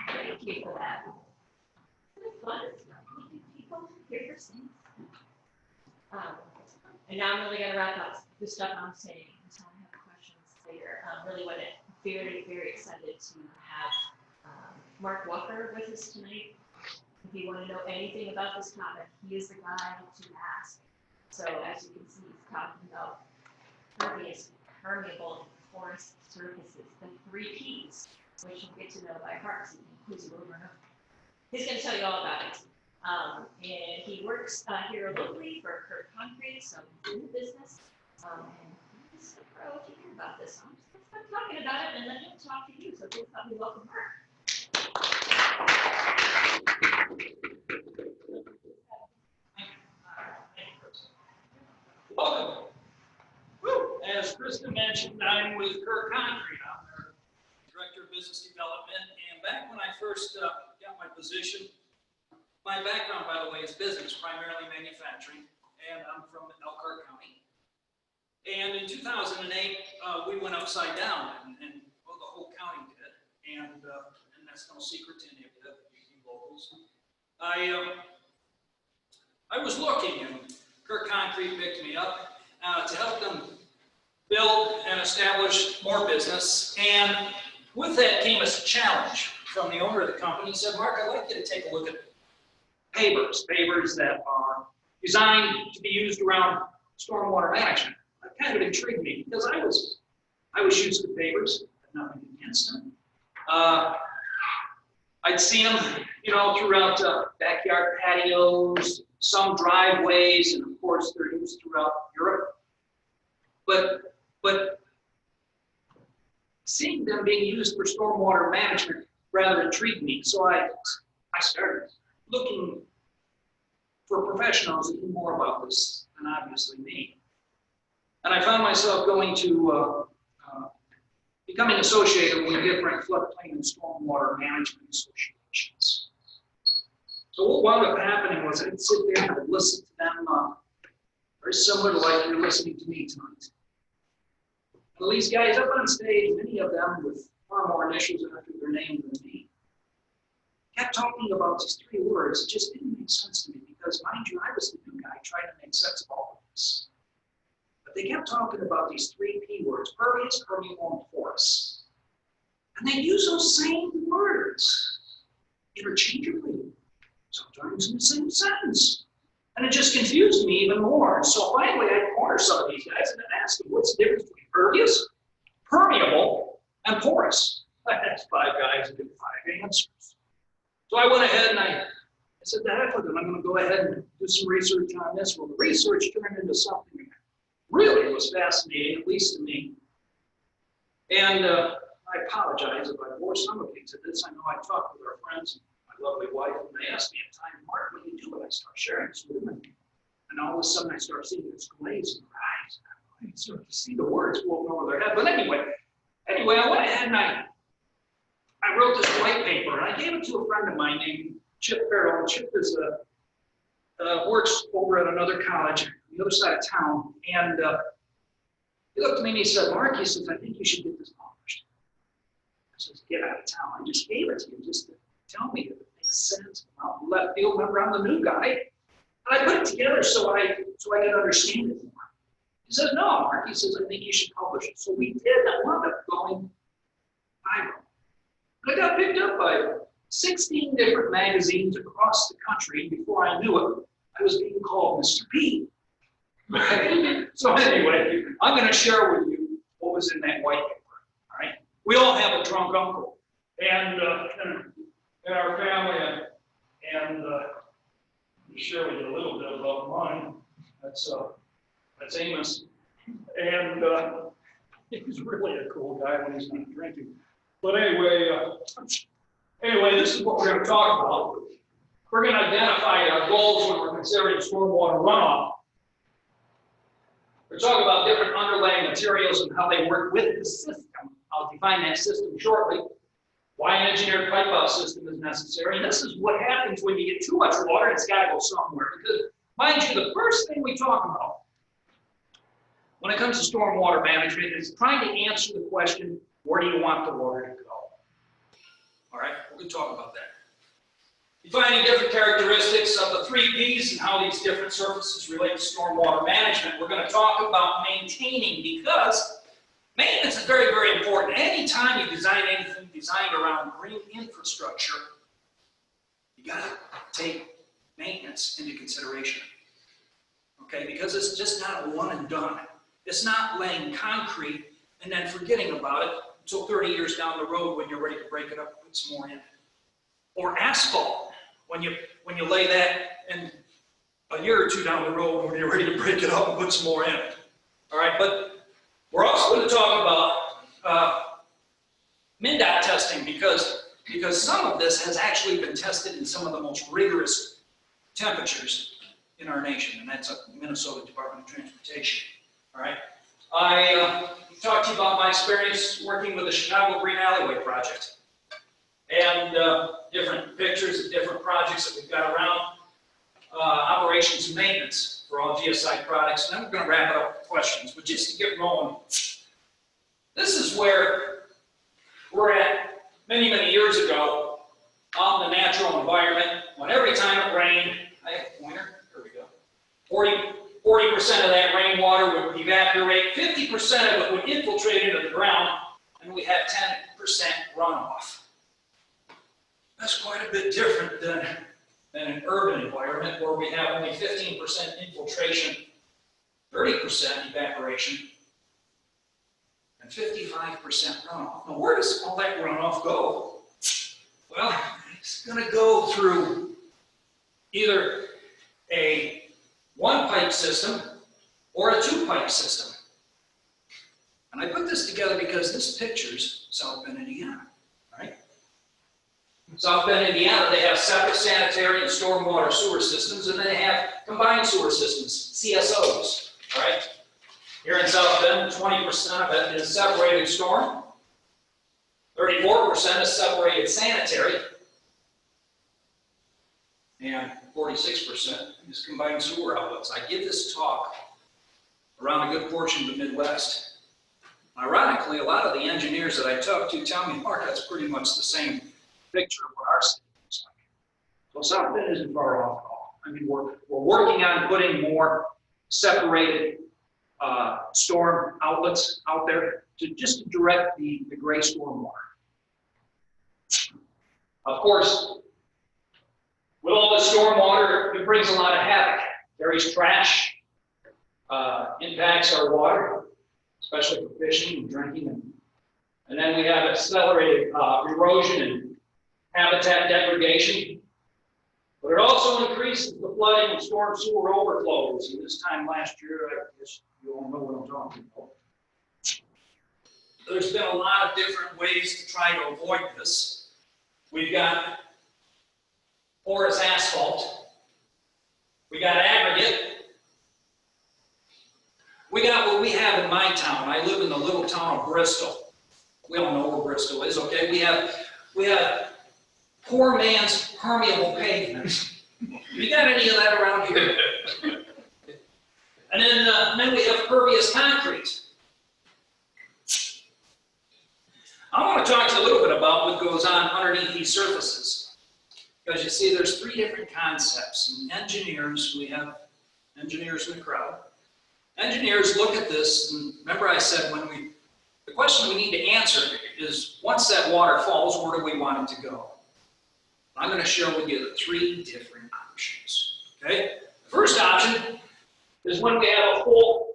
Thank you for that. Fun. People hear your things. And now I'm really going to wrap up the stuff I'm saying until I have questions later. Really want to very, very excited to have Mark Walker with us tonight. If you want to know anything about this topic, he is the guy to ask. So as you can see, he's talking about pervious, permeable, and porous surfaces, the 3 Ps, which you'll get to know by heart, so you can quiz you over and over. He's going to tell you all about it. And he works here locally for Kirk Concrete, so he's in the business. And he's a pro to hear about this. I'm just going to start talking about it and let him talk to you. So please help me welcome Mark. Welcome. Woo. As Krista mentioned, I'm with Kirk Concrete. I'm their Director of Business Development. And back when I first got my position, my background, by the way, is business, primarily manufacturing, and I'm from Elkhart County. And in 2008, we went upside down, and well, the whole county did, and that's no secret to any of you locals. I was looking, and Kirk Concrete picked me up to help them build and establish more business, and with that came a challenge from the owner of the company. He said, Mark, I'd like you to take a look at pavers that are designed to be used around stormwater management. That kind of intrigued me because I was used to pavers, but nothing against them. I'd see them, throughout backyard patios, some driveways, and of course they're used throughout Europe. But seeing them being used for stormwater management rather intrigued me. So I started looking for professionals who knew more about this than obviously me. And I found myself going to becoming associated with different floodplain and stormwater management associations. So what wound up happening was I'd sit there and I'd listen to them, very similar to like you're listening to me tonight. And these guys up on stage, many of them with far more initials after their name than me, kept talking about these 3 words. It just didn't make sense to me because, mind you, I was the new guy trying to make sense of all of this. But they kept talking about these 3 P words: pervious, permeable, and porous. And they use those same words interchangeably, sometimes in the same sentence. And it just confused me even more. And so finally, I cornered some of these guys and I asked them, what's the difference between pervious, permeable, and porous? I asked 5 guys and did 5 answers. So I went ahead and I said, the heck with it, I'm going to go ahead and do some research on this. Well, the research turned into something that really was fascinating, at least to me. And I apologize if I bore some of you to this. I know I talked with our friends and my lovely wife, and they asked me at time, Mark, what do you do? And I start sharing this with them. And all of a sudden I start seeing this glaze in their eyes. I start to see the words floating over their head. But anyway, I went ahead and I wrote this white paper, and I gave it to a friend of mine named Chip Farrell. Chip is works over at another college on the other side of town, and he looked at me and he said, Mark, he says, I think you should get this published. I says, get out of town. I just gave it to you just to tell me if it makes sense. I'm left field, remember, I'm the new guy. And I put it together so I could understand it more. He says, no, Mark, he says, I think you should publish it. So we did. I wound up going viral. I got picked up by 16 different magazines across the country. Before I knew it, I was being called Mr. P. So anyway, I'm going to share with you what was in that white paper. All right, we all have a drunk uncle, and in our family, and to share with you a little bit about mine. That's Amos, and he's really a cool guy when he's not drinking. But anyway, this is what we're going to talk about. We're going to identify our goals when we're considering stormwater runoff. We're talking about different underlying materials and how they work with the system. I'll define that system shortly. Why an engineered pipe out system is necessary. And this is what happens when you get too much water, it's got to go somewhere. Because, mind you, the first thing we talk about when it comes to stormwater management is trying to answer the question, where do you want the water to go? All right, we're going to talk about that. Defining different characteristics of the 3 Ps and how these different surfaces relate to stormwater management. We're going to talk about maintaining, because maintenance is very, very important. Anytime you design anything designed around green infrastructure, you got to take maintenance into consideration. Okay, because it's just not a one and done. It's not laying concrete and then forgetting about it until 30 years down the road when you're ready to break it up and put some more in it. Or asphalt. When you lay that in a year or two down the road when you're ready to break it up and put some more in it. All right, but we're also going to talk about MnDOT testing because some of this has actually been tested in some of the most rigorous temperatures in our nation, and that's the Minnesota Department of Transportation. All right, I talked to you about my experience working with the Chicago Green Alleyway Project. And different pictures of different projects that we've got around, operations and maintenance for all GSI products. And I'm going to wrap it up with questions, but just to get rolling, this is where we're at many, many years ago out in the natural environment, when every time it rained, I have a pointer, there we go, 40% of that rainwater would evaporate, 50% of it would infiltrate into the ground, and we have 10% runoff. That's quite a bit different than an urban environment where we have only 15% infiltration, 30% evaporation, and 55% runoff. Now, where does all that runoff go? Well, it's going to go through either a one-pipe system or a two-pipe system. And I put this together because this picture's South Bend, Indiana. South Bend, Indiana, they have separate sanitary and stormwater sewer systems, and then they have combined sewer systems, CSOs, all right? Here in South Bend, 20% of it is separated storm, 34% is separated sanitary, and 46% is combined sewer outlets. I give this talk around a good portion of the Midwest. Ironically, a lot of the engineers that I talk to tell me, Mark, that's pretty much the same picture of what our city looks like. So South Bend isn't far off at all. I mean, we're working on putting more separated storm outlets out there to just direct the gray storm water. Of course, with all the storm water, it brings a lot of havoc. Carries trash, impacts our water, especially for fishing and drinking. And then we have accelerated erosion and habitat degradation, but it also increases the flooding and storm sewer overflows. And this time last year, I guess you all know what I'm talking about. There's been a lot of different ways to try to avoid this. We've got porous asphalt. We got aggregate. We got what we have in my town. I live in the little town of Bristol. We all know where Bristol is, okay? We have poor man's permeable pavement. You got any of that around here? And then we have pervious concrete. I want to talk to you a little bit about what goes on underneath these surfaces. Because you see, there's 3 different concepts. And engineers, we have engineers in the crowd. Engineers look at this, and remember I said the question we need to answer is, once that water falls, where do we want it to go? I'm going to share with you the 3 different options, okay? The first option is when we have a full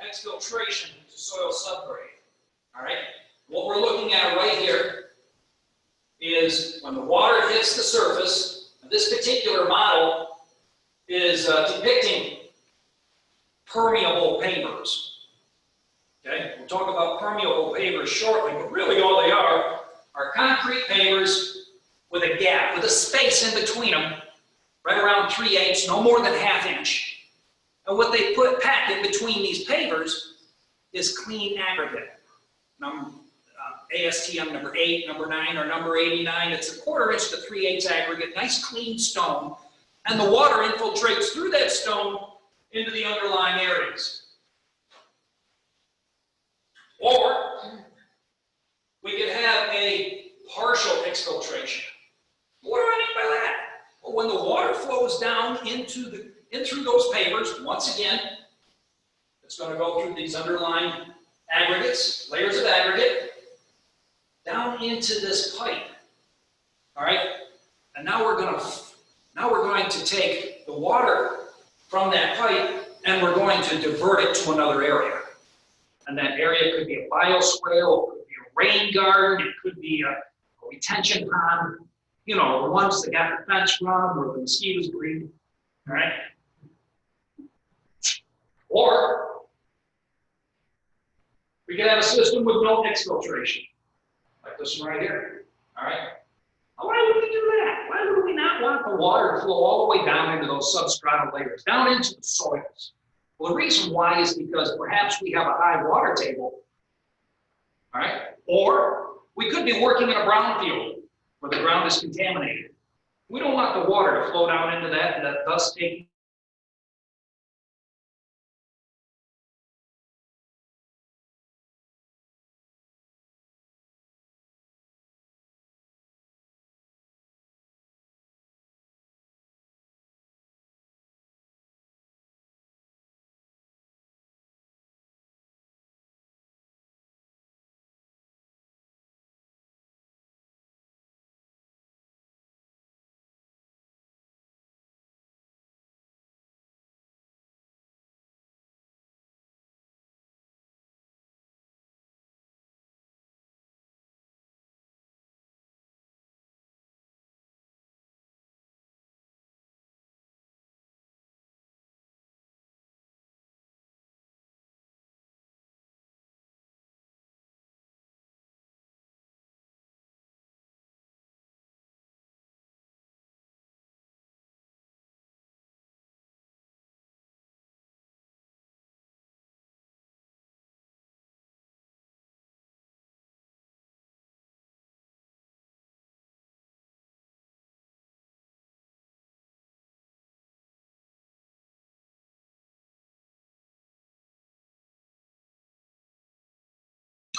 exfiltration to soil subgrade, all right? What we're looking at right here is when the water hits the surface, this particular model is depicting permeable pavers, okay? We'll talk about permeable pavers shortly, but really all they are concrete pavers with a gap, with a space in between them, right around 3/8, no more than ½ inch. And what they pack in between these pavers is clean aggregate. ASTM number 8, number 9, or number 89. It's a 1/4 inch to 3/8 aggregate, nice clean stone. And the water infiltrates through that stone into the underlying areas. Or we could have a partial exfiltration. What do I mean by that? Well, when the water flows down in through those pavers, once again, it's going to go through these underlying aggregates, layers of aggregate, down into this pipe. All right? And now we're going to take the water from that pipe and we're going to divert it to another area. And that area could be a bioswale, it could be a rain garden, it could be a retention pond, you know, the ones that got the fence run where the mosquitoes breed, all right? Or we could have a system with no exfiltration, like this one right here, all right? Now, why would we do that? Why would we not want the water to flow all the way down into those substratal layers, down into the soils? Well, the reason why is because perhaps we have a high water table, all right? Or we could be working in a brownfield where the ground is contaminated. We don't want the water to flow down into that and thus take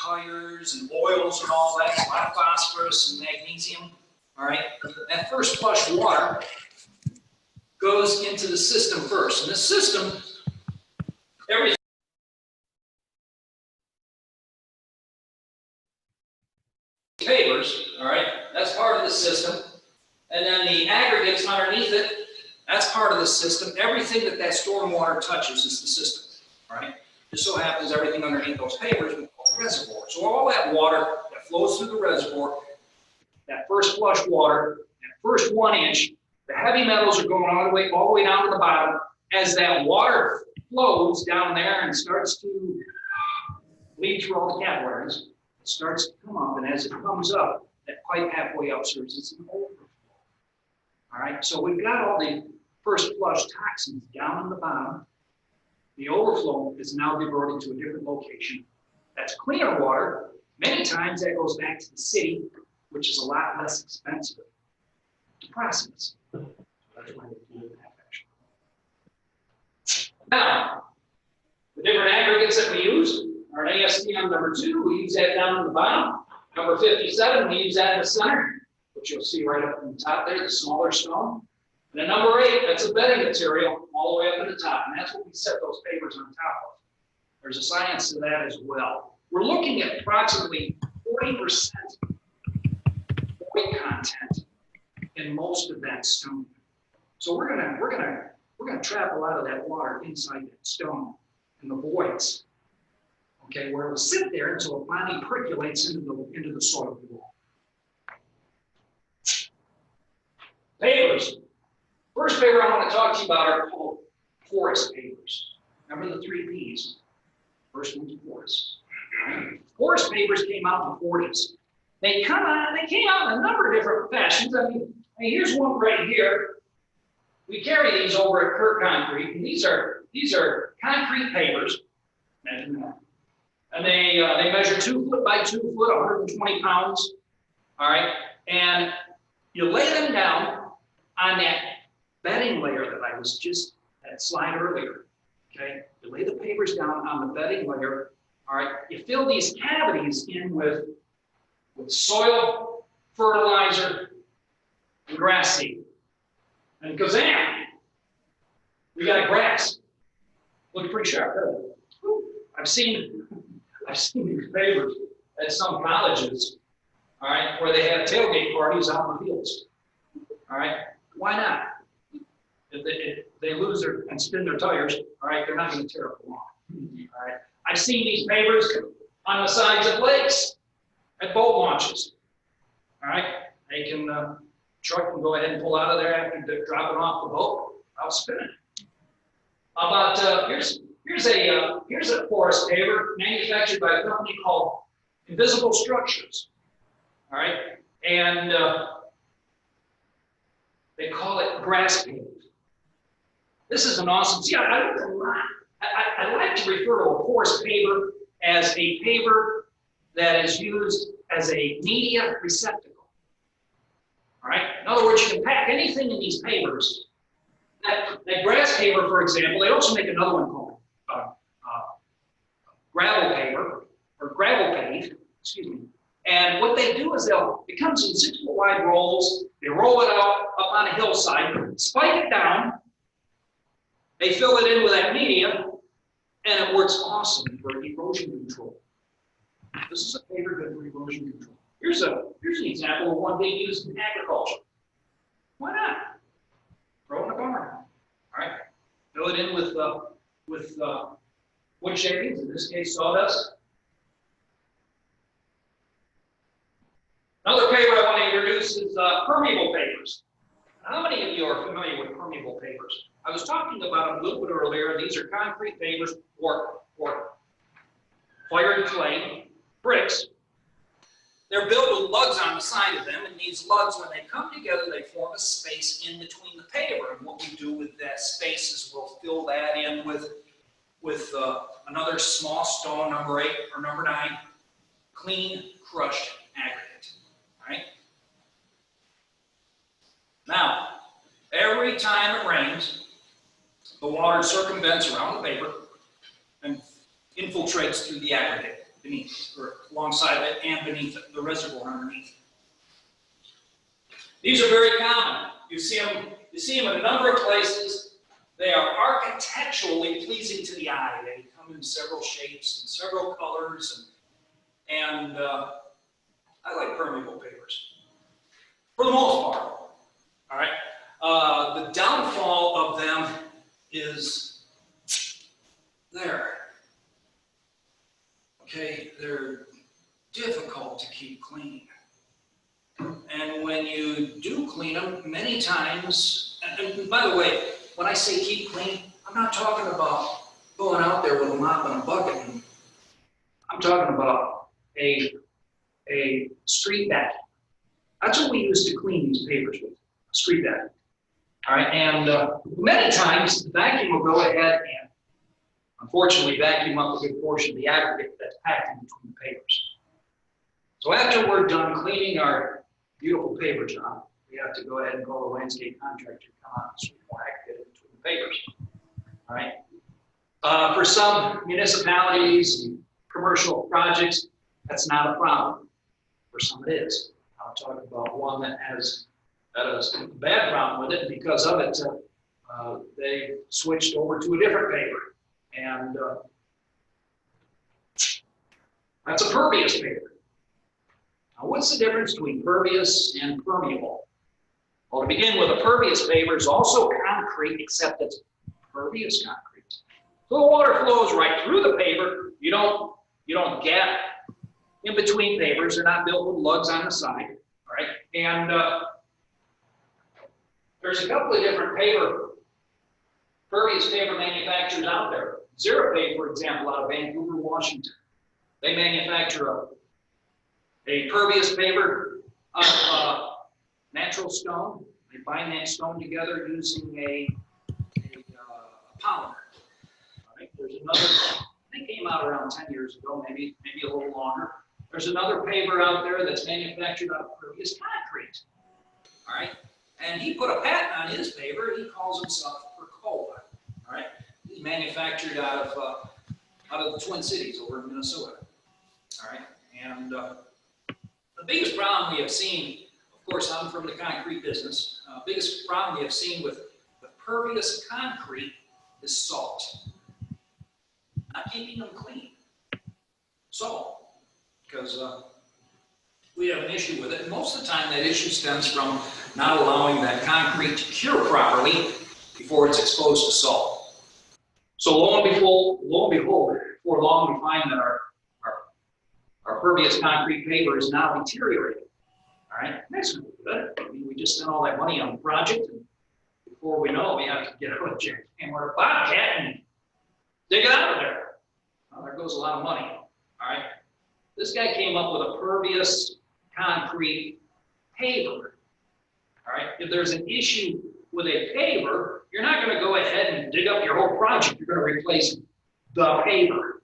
tires and oils and all that, a lot of phosphorus and magnesium, all right? That first flush water goes into the system first. And the system, everything pavers, all right? That's part of the system. And then the aggregates underneath it, that's part of the system. Everything that stormwater touches is the system, all right? Just so happens everything underneath those pavers we call the reservoir. So all that water that flows through the reservoir, that first flush water, that first 1 inch, the heavy metals are going all the way down to the bottom. As that water flows down there and starts to lead through all the capillaries, it starts to come up, and as it comes up, that pipe halfway up serves as an overflow. All right, so we've got all the first flush toxins down in the bottom. The overflow is now diverted to a different location. That's cleaner water. Many times that goes back to the city, which is a lot less expensive to process. That's why they do that, actually. Now, the different aggregates that we use are an ASTM number 2. We use that down in the bottom. Number 57, we use that in the center, which you'll see right up in the top there, the smaller stone. And then number 8, that's a bedding material all the way up at the top, and that's what we set those pavers on top of. There's a science to that as well. We're looking at approximately 40% void content in most of that stone. So we're gonna trap a lot of that water inside that stone in the voids. Okay, where it will sit there until it finally percolates into the soil below. Pavers. First paver I want to talk to you about are called porous pavers. Remember the 3 P's? First one's porous. Porous pavers came out in the 40s. They came out in a number of different fashions. I mean, here's one right here. we carry these over at Kurt Concrete, and these are concrete pavers. Imagine that. And they measure 2 foot by 2 foot, 120 pounds. All right, and you lay them down on that bedding layer that I was just that slide earlier. Okay, you lay the pavers down on the bedding layer. All right, you fill these cavities in with soil, fertilizer, and grass seed. And kazam, we got grass. Looks pretty sharp, doesn't it? I've seen these pavers at some colleges, all right, where they have tailgate parties out in the fields. All right, why not? If they lose their and spin their tires, all right, they're not going to tear up the lawn. All right, I've seen these pavers on the sides of lakes at boat launches. All right, they can truck can go ahead and pull out of there after dropping off the boat without spinning. How about here's a porous paver manufactured by a company called Invisible Structures. All right, and they call it grass paver. This is an awesome. See, I like to refer to a porous paver as a paver that is used as a media receptacle. All right. In other words, you can pack anything in these pavers. That grass paver, for example, they also make another one called gravel paver or gravel pave. Excuse me. And what they do is it comes in 6 foot wide rolls. They roll it out up on a hillside, spike it down. They fill it in with that media, and it works awesome for erosion control. This is a paver good for erosion control. Here's an example of one being used in agriculture. Why not? Throw it in a barn. All right. Fill it in with wood shavings, in this case sawdust. Another paver I want to introduce is permeable pavers. How many of you are familiar with permeable pavers? I was talking about them a little bit earlier. These are concrete pavers or fire and flame bricks. They're built with lugs on the side of them, and these lugs, when they come together, they form a space in between the paver. And what we do with that space is we'll fill that in with another small stone, number 8 or number 9, clean crushed aggregate. All right. Now, every time it rains, the water circumvents around the paper and infiltrates through the aggregate beneath, or alongside of it and beneath it, the reservoir underneath. These are very common. You see them in a number of places. They are architecturally pleasing to the eye. They come in several shapes and several colors, and I like permeable pavers for the most part. All right. The downfall of them is there. Okay, they're difficult to keep clean. And when you do clean them, many times, and by the way, when I say keep clean, I'm not talking about going out there with a mop and a bucket. I'm talking about a street vacuum. That's what we use to clean these pavers with, a street vacuum. All right, and many times the vacuum will go ahead and unfortunately vacuum up a good portion of the aggregate that's packed in between the pavers. So after we're done cleaning our beautiful paver job, we have to go ahead and call the landscape contractor to come out and sweep more aggregate in between the pavers. All right. For some municipalities and commercial projects, that's not a problem. For some it is. I'll talk about one that has a bad problem with it, and because of it, they switched over to a different paver. And that's a pervious paver. Now, what's the difference between pervious and permeable? Well, to begin with, a pervious paver is also concrete, except it's pervious concrete. So the water flows right through the paver. You don't gap in between pavers. They're not built with lugs on the side. All right, and there's a couple of different pervious paver manufacturers out there. Xerapave, for example, out of Vancouver, Washington. They manufacture a pervious paver of natural stone. They You bind that stone together using a polymer. All right. There's another, I think came out around 10 years ago, maybe a little longer. There's another paver out there that's manufactured out of Pervious concrete. All right. And he put a patent on his paver. He calls himself Percola. All right. He's manufactured out of the Twin Cities over in Minnesota. All right. And the biggest problem we have seen, of course, I'm from the concrete business. Biggest problem we have seen with the pervious concrete is salt. Not keeping them clean. Salt. Because we have an issue with it. And most of the time that issue stems from not allowing that concrete to cure properly before it's exposed to salt. So lo and behold, before long we find that our pervious concrete paver is now deteriorating. All right, that's not good. I mean, we just spent all that money on the project, and before we know it, we have to get a jackhammer bobcat and dig it out of there. Well, there goes a lot of money. All right, this guy came up with a pervious concrete paver. All right, if there's an issue with a paver, you're not going to go ahead and dig up your whole project. You're going to replace the paver.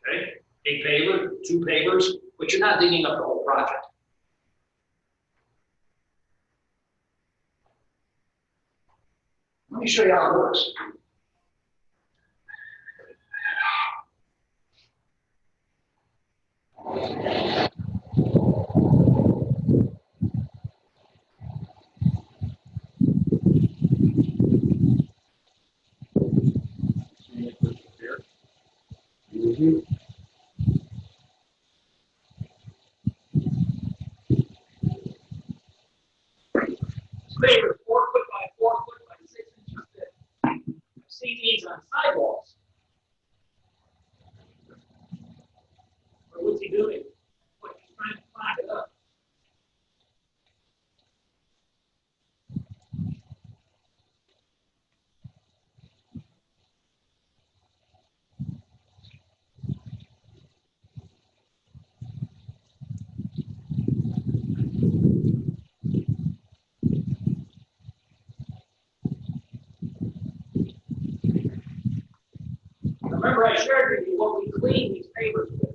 Okay, a paver, two pavers, but you're not digging up the whole project. Let me show you how it works. Paver 4 foot by 4 foot by 6 inches thick. I've seen these on sidewalks. What's he doing? What, he's trying to clog it up. Remember, I shared with you what we clean these pavers with.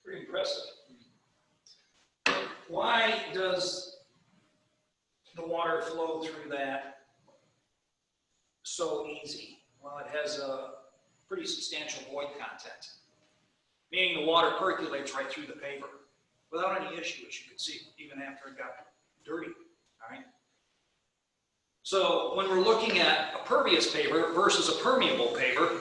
Pretty impressive. Why does the water flow through that so easy? Well, it has a pretty substantial void content, meaning the water percolates right through the paver without any issue, as you can see, even after it got dirty. All right. So when we're looking at a pervious paver versus a permeable paver,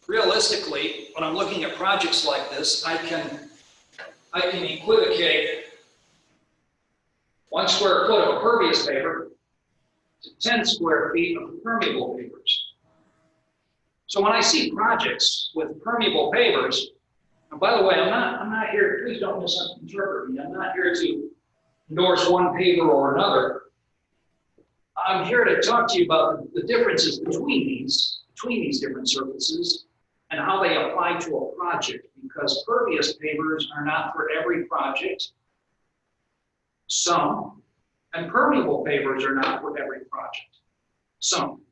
realistically, when I'm looking at projects like this, I can equivocate 1 square foot of a pervious paver to 10 square feet of permeable pavers. So when I see projects with permeable pavers, and by the way, I'm not here, please don't misinterpret me, I'm not here to endorse one paver or another. I'm here to talk to you about the differences between these different surfaces and how they apply to a project, because pervious pavers are not for every project. Some, and permeable pavers are not for every project. Some,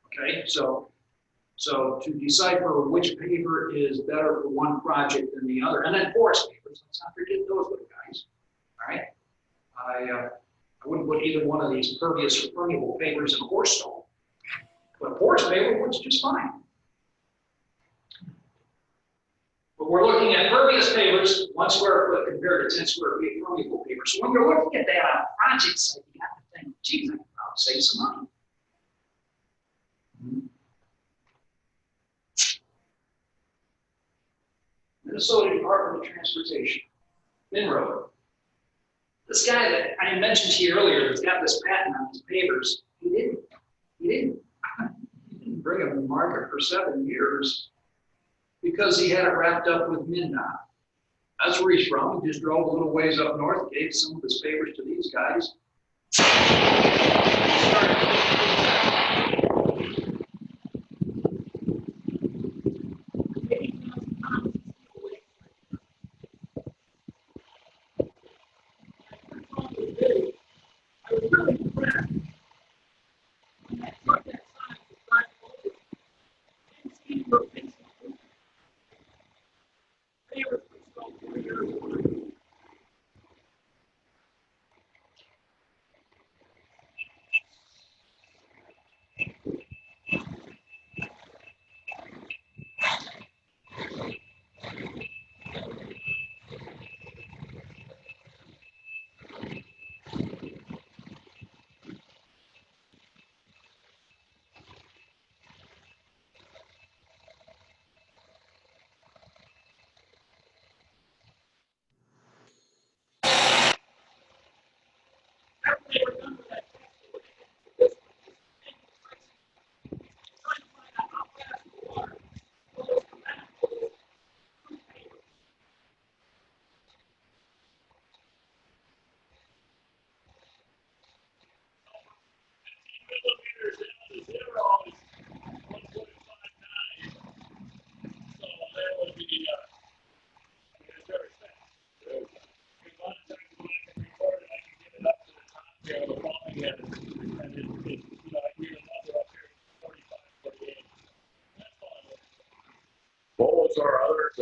okay? So to decipher which paver is better for one project than the other, and then porous pavers, let's not forget those little guys, all right? I wouldn't put either one of these pervious or permeable pavers in a horse stall, but a porous paver works just fine. But we're looking at pervious pavers, 1 square foot compared to 10 square feet permeable paver. So when you're looking at that on a project site, you have to think, geez, I can probably save some money. Minnesota Department of Transportation, Minroad. This guy that I mentioned to you earlier that's got this patent on his pavers, he didn't bring him to market for 7 years because he had it wrapped up with MnDOT. That's where he's from. He just drove a little ways up north, gave some of his pavers to these guys. What was our other,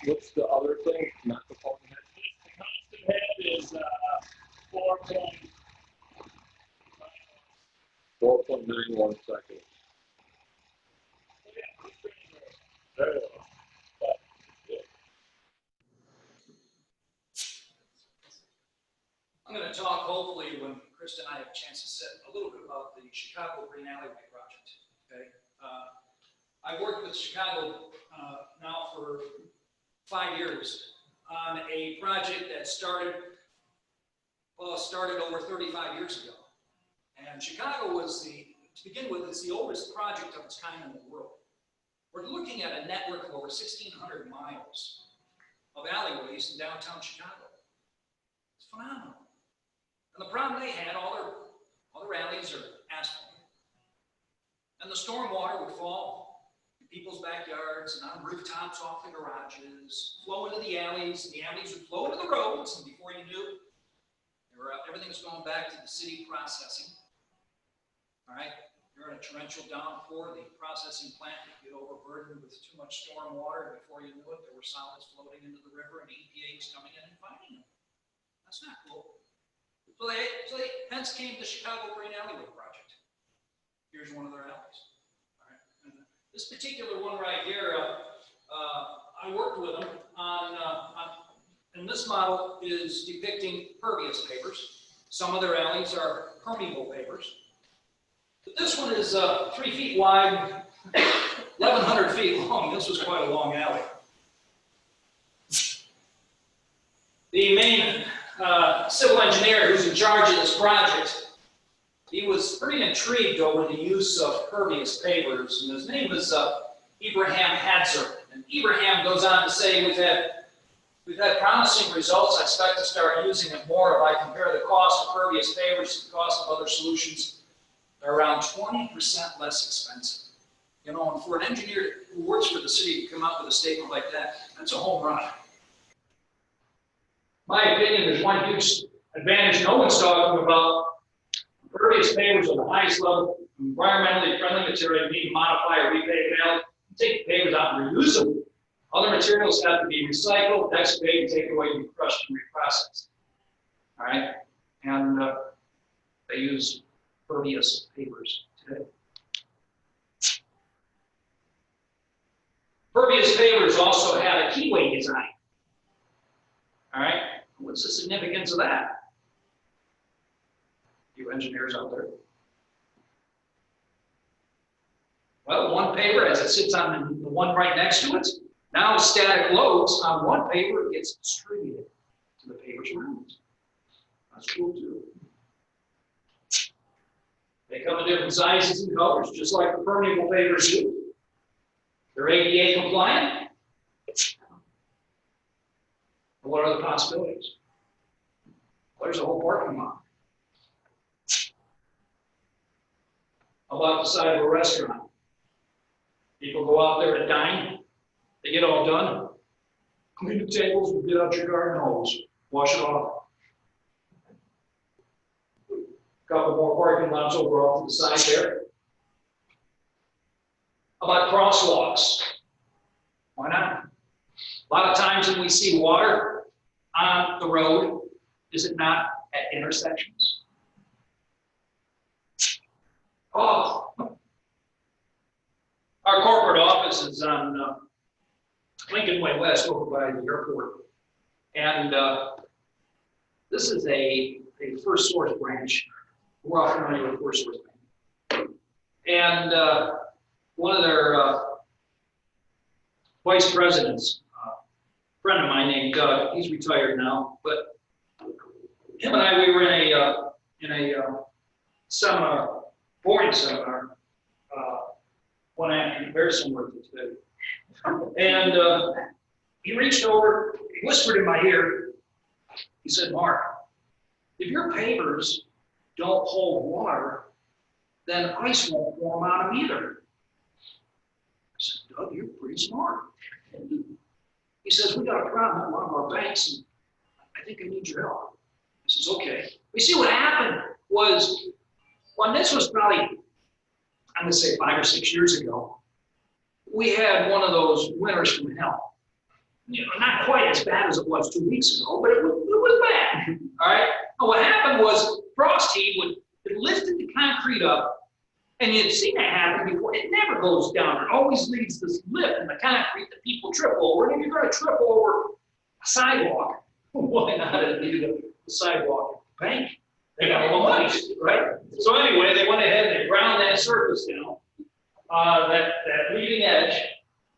what's the other thing? Not the phone head? The constant head is 4.91 seconds. There you go. I'm going to talk, hopefully, when Krista and I have a chance to sit, a little bit about the Chicago Green Alleyway project. Okay, I've worked with Chicago now for 5 years on a project that started over 35 years ago. And Chicago was to begin with, is the oldest project of its kind in the world. We're looking at a network of over 1,600 miles of alleyways in downtown Chicago. It's phenomenal. And the problem they had, all their alleys are asphalt. And the stormwater would fall in people's backyards and on rooftops off the garages, flow into the alleys, and the alleys would flow into the roads, and before you knew it, everything was going back to the city processing. All right, during a torrential downpour, the processing plant would get overburdened with too much storm water, and before you knew it, there were solids floating into the river, and EPA was coming in and finding them. That's not cool. So they hence came the Chicago Green Alleyway project. Here's one of their alleys. All right, and this particular one right here, I worked with them on, and this model is depicting pervious pavers. Some of their alleys are permeable pavers. But this one is 3 feet wide, 1,100 feet long. This was quite a long alley. The main civil engineer who's in charge of this project, he was pretty intrigued over the use of pervious pavers, and his name was Ibrahim Hadzer. And Ibrahim goes on to say, we've had promising results. I expect to start using it more if I compare the cost of pervious pavers to the cost of other solutions. are around 20% less expensive. You know, and for an engineer who works for the city to come out with a statement like that, that's a home run. My opinion, there's one huge advantage no one's talking about. Pervious pavers are the highest level environmentally friendly material. You need to modify or repave valve. Take the pavers out and reuse them. Other materials have to be recycled, excavated, taken away, be crushed, and reprocessed. All right, and they use pervious pavers today. Pervious pavers also have a keyway design. All right, what's the significance of that? You engineers out there. Well, one paver, as it sits on the one right next to it, now static loads on one paver gets distributed to the pavers around it. That's cool too. They come in different sizes and colors, just like the permeable pavers do. They're ADA compliant. What are the possibilities? Well, there's a whole parking lot. How about the side of a restaurant? People go out there to dine, they get all done, clean the tables, get out your garden hose, wash it off. Couple more parking lots over off to the side there. How about crosswalks? Why not? A lot of times when we see water on the road, is it not at intersections? Oh, our corporate office is on Lincoln Way West over by the airport. And this is a First Source branch. We're all familiar with First Source Bank. And one of their vice presidents, a friend of mine named Doug, he's retired now, but him and I, we were in a seminar, boring seminar, one afternoon, very similar to today. And he reached over, he whispered in my ear, he said, "Mark, if your pavers don't hold water, then ice won't form on them either." I said, "Doug, you're pretty smart." He says, "We got a problem at one of our banks, and I think I need your help." I says, "Okay." We see what happened was, well, this was probably, I'm going to say 5 or 6 years ago, we had one of those winters from hell. You know, not quite as bad as it was 2 weeks ago, but it was bad. All right. And what happened was frost heave it lifted the concrete up, and you'd seen that happen before. It never goes down. It always leaves this lip in the concrete that people trip over. And if you're going to trip over a sidewalk, why not do the sidewalk at the bank? They got all the money, right? So anyway, they went ahead and they ground that surface down, that leading edge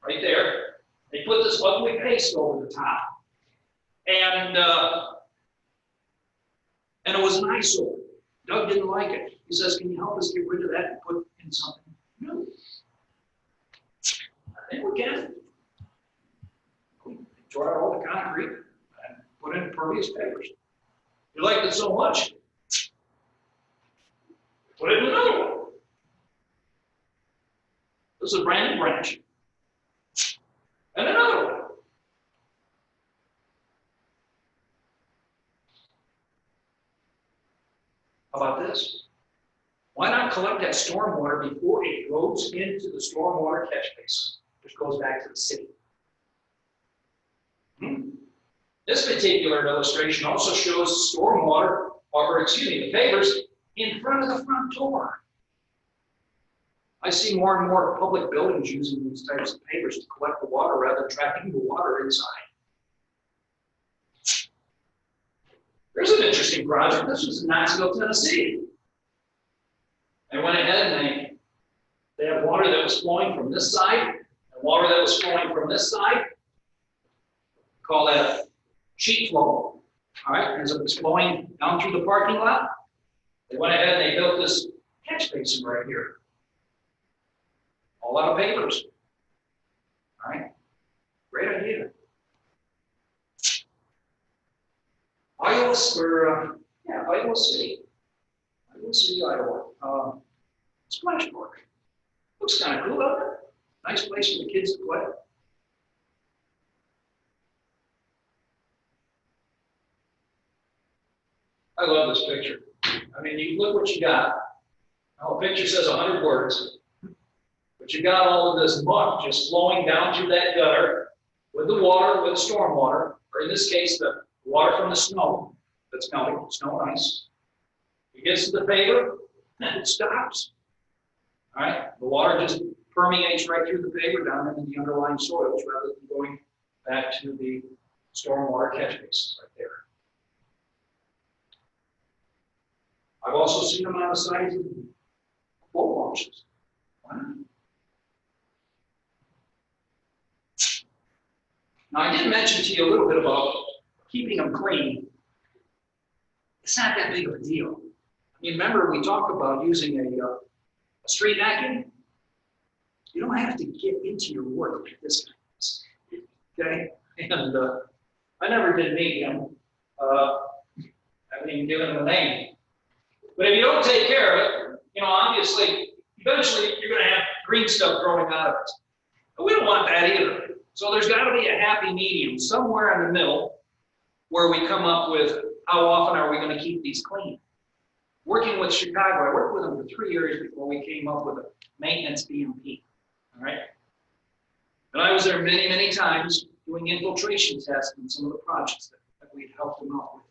right there. They put this ugly paste over the top, and it was an eyesore. Doug didn't like it. He says, "Can you help us get rid of that and put in something new?" I think we can. We draw out all the concrete and put in pervious pavers. You liked it so much, put it in another one. This is a brand new branch. And another one. How about this? Why not collect that stormwater before it goes into the stormwater catch basin, which goes back to the city? This particular illustration also shows stormwater, the pavers in front of the front door. I see more and more public buildings using these types of pavers to collect the water rather than trapping the water inside. There's an interesting project. This was in Knoxville, Tennessee. They went ahead and they had water that was flowing from this side and water that was flowing from this side. Call that a sheet flow. All right, as it was flowing down through the parking lot, they went ahead and they built this catch basin right here. All out of pavers. All right, great idea. Iowa City, Iowa. Splash park. Looks kind of cool, doesn't it? Nice place for the kids to play. I love this picture. I mean, you look what you got. Now, a picture says 100 words, but you got all of this muck just flowing down through that gutter with the water, with the storm water, or in this case, the water from the snow that's melting, snow and ice. It gets to the paver, and it stops. All right, the water just permeates right through the paver down into the underlying soils rather than going back to the stormwater catch basins right there. I've also seen them on the sides of boat launches. Wow. Now, I did mention to you a little bit about keeping them clean. It's not that big of a deal. I mean, remember we talked about using a street vacuum? You don't have to get into your work like this, okay? And I never did medium. I haven't even given it a name. But if you don't take care of it, you know, obviously, eventually you're going to have green stuff growing out of it. But we don't want that either. So there's got to be a happy medium somewhere in the middle where we come up with how often are we going to keep these clean. Working with Chicago, I worked with them for 3 years before we came up with a maintenance BMP. All right. And I was there many, many times doing infiltration tests in some of the projects that we'd helped them out with.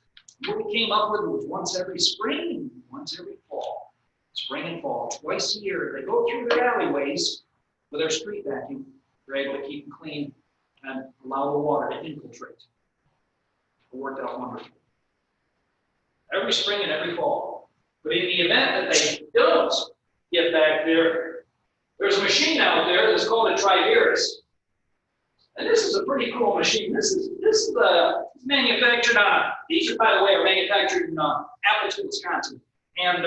What we came up with was once every spring, once every fall. Spring and fall, twice a year. They go through their alleyways with their street vacuum. They're able to keep them clean and allow the water to infiltrate. It worked out wonderful. Every spring and every fall. But in the event that they don't get back there, there's a machine out there that's called a Pervious. And this is a pretty cool machine. This is manufactured on, these are, by the way, are manufactured in Appleton, Wisconsin. And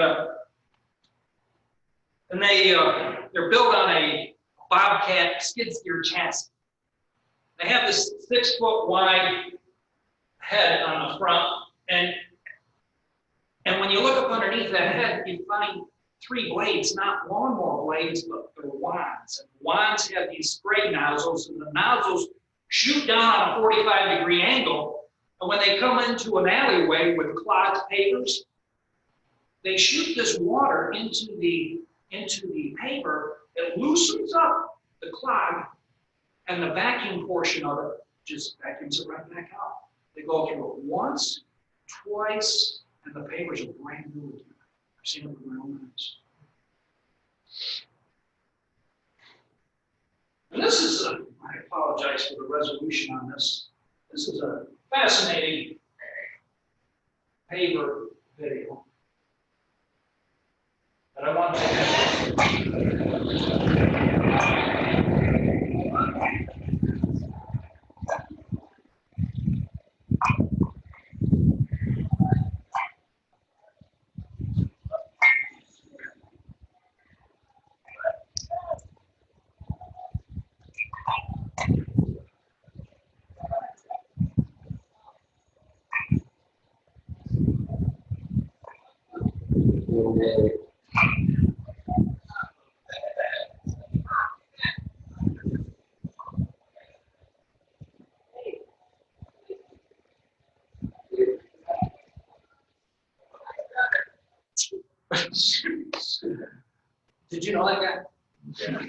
they're built on a Bobcat skid steer chassis. They have this 6-foot wide head on the front, and when you look up underneath that head, you find 3 blades, not lawnmower blades, but they're wands. And wands have these spray nozzles, and the nozzles shoot down on a 45-degree angle. And when they come into an alleyway with clogged pavers, they shoot this water into the paver. It loosens up the clog, and the vacuum portion of it just vacuums it right back out. They go through it once, twice, and the pavers are brand new again. I've seen it with my own eyes. And this is I apologize for the resolution on this. This is a fascinating paver video that I want to Did you know that guy? Yeah.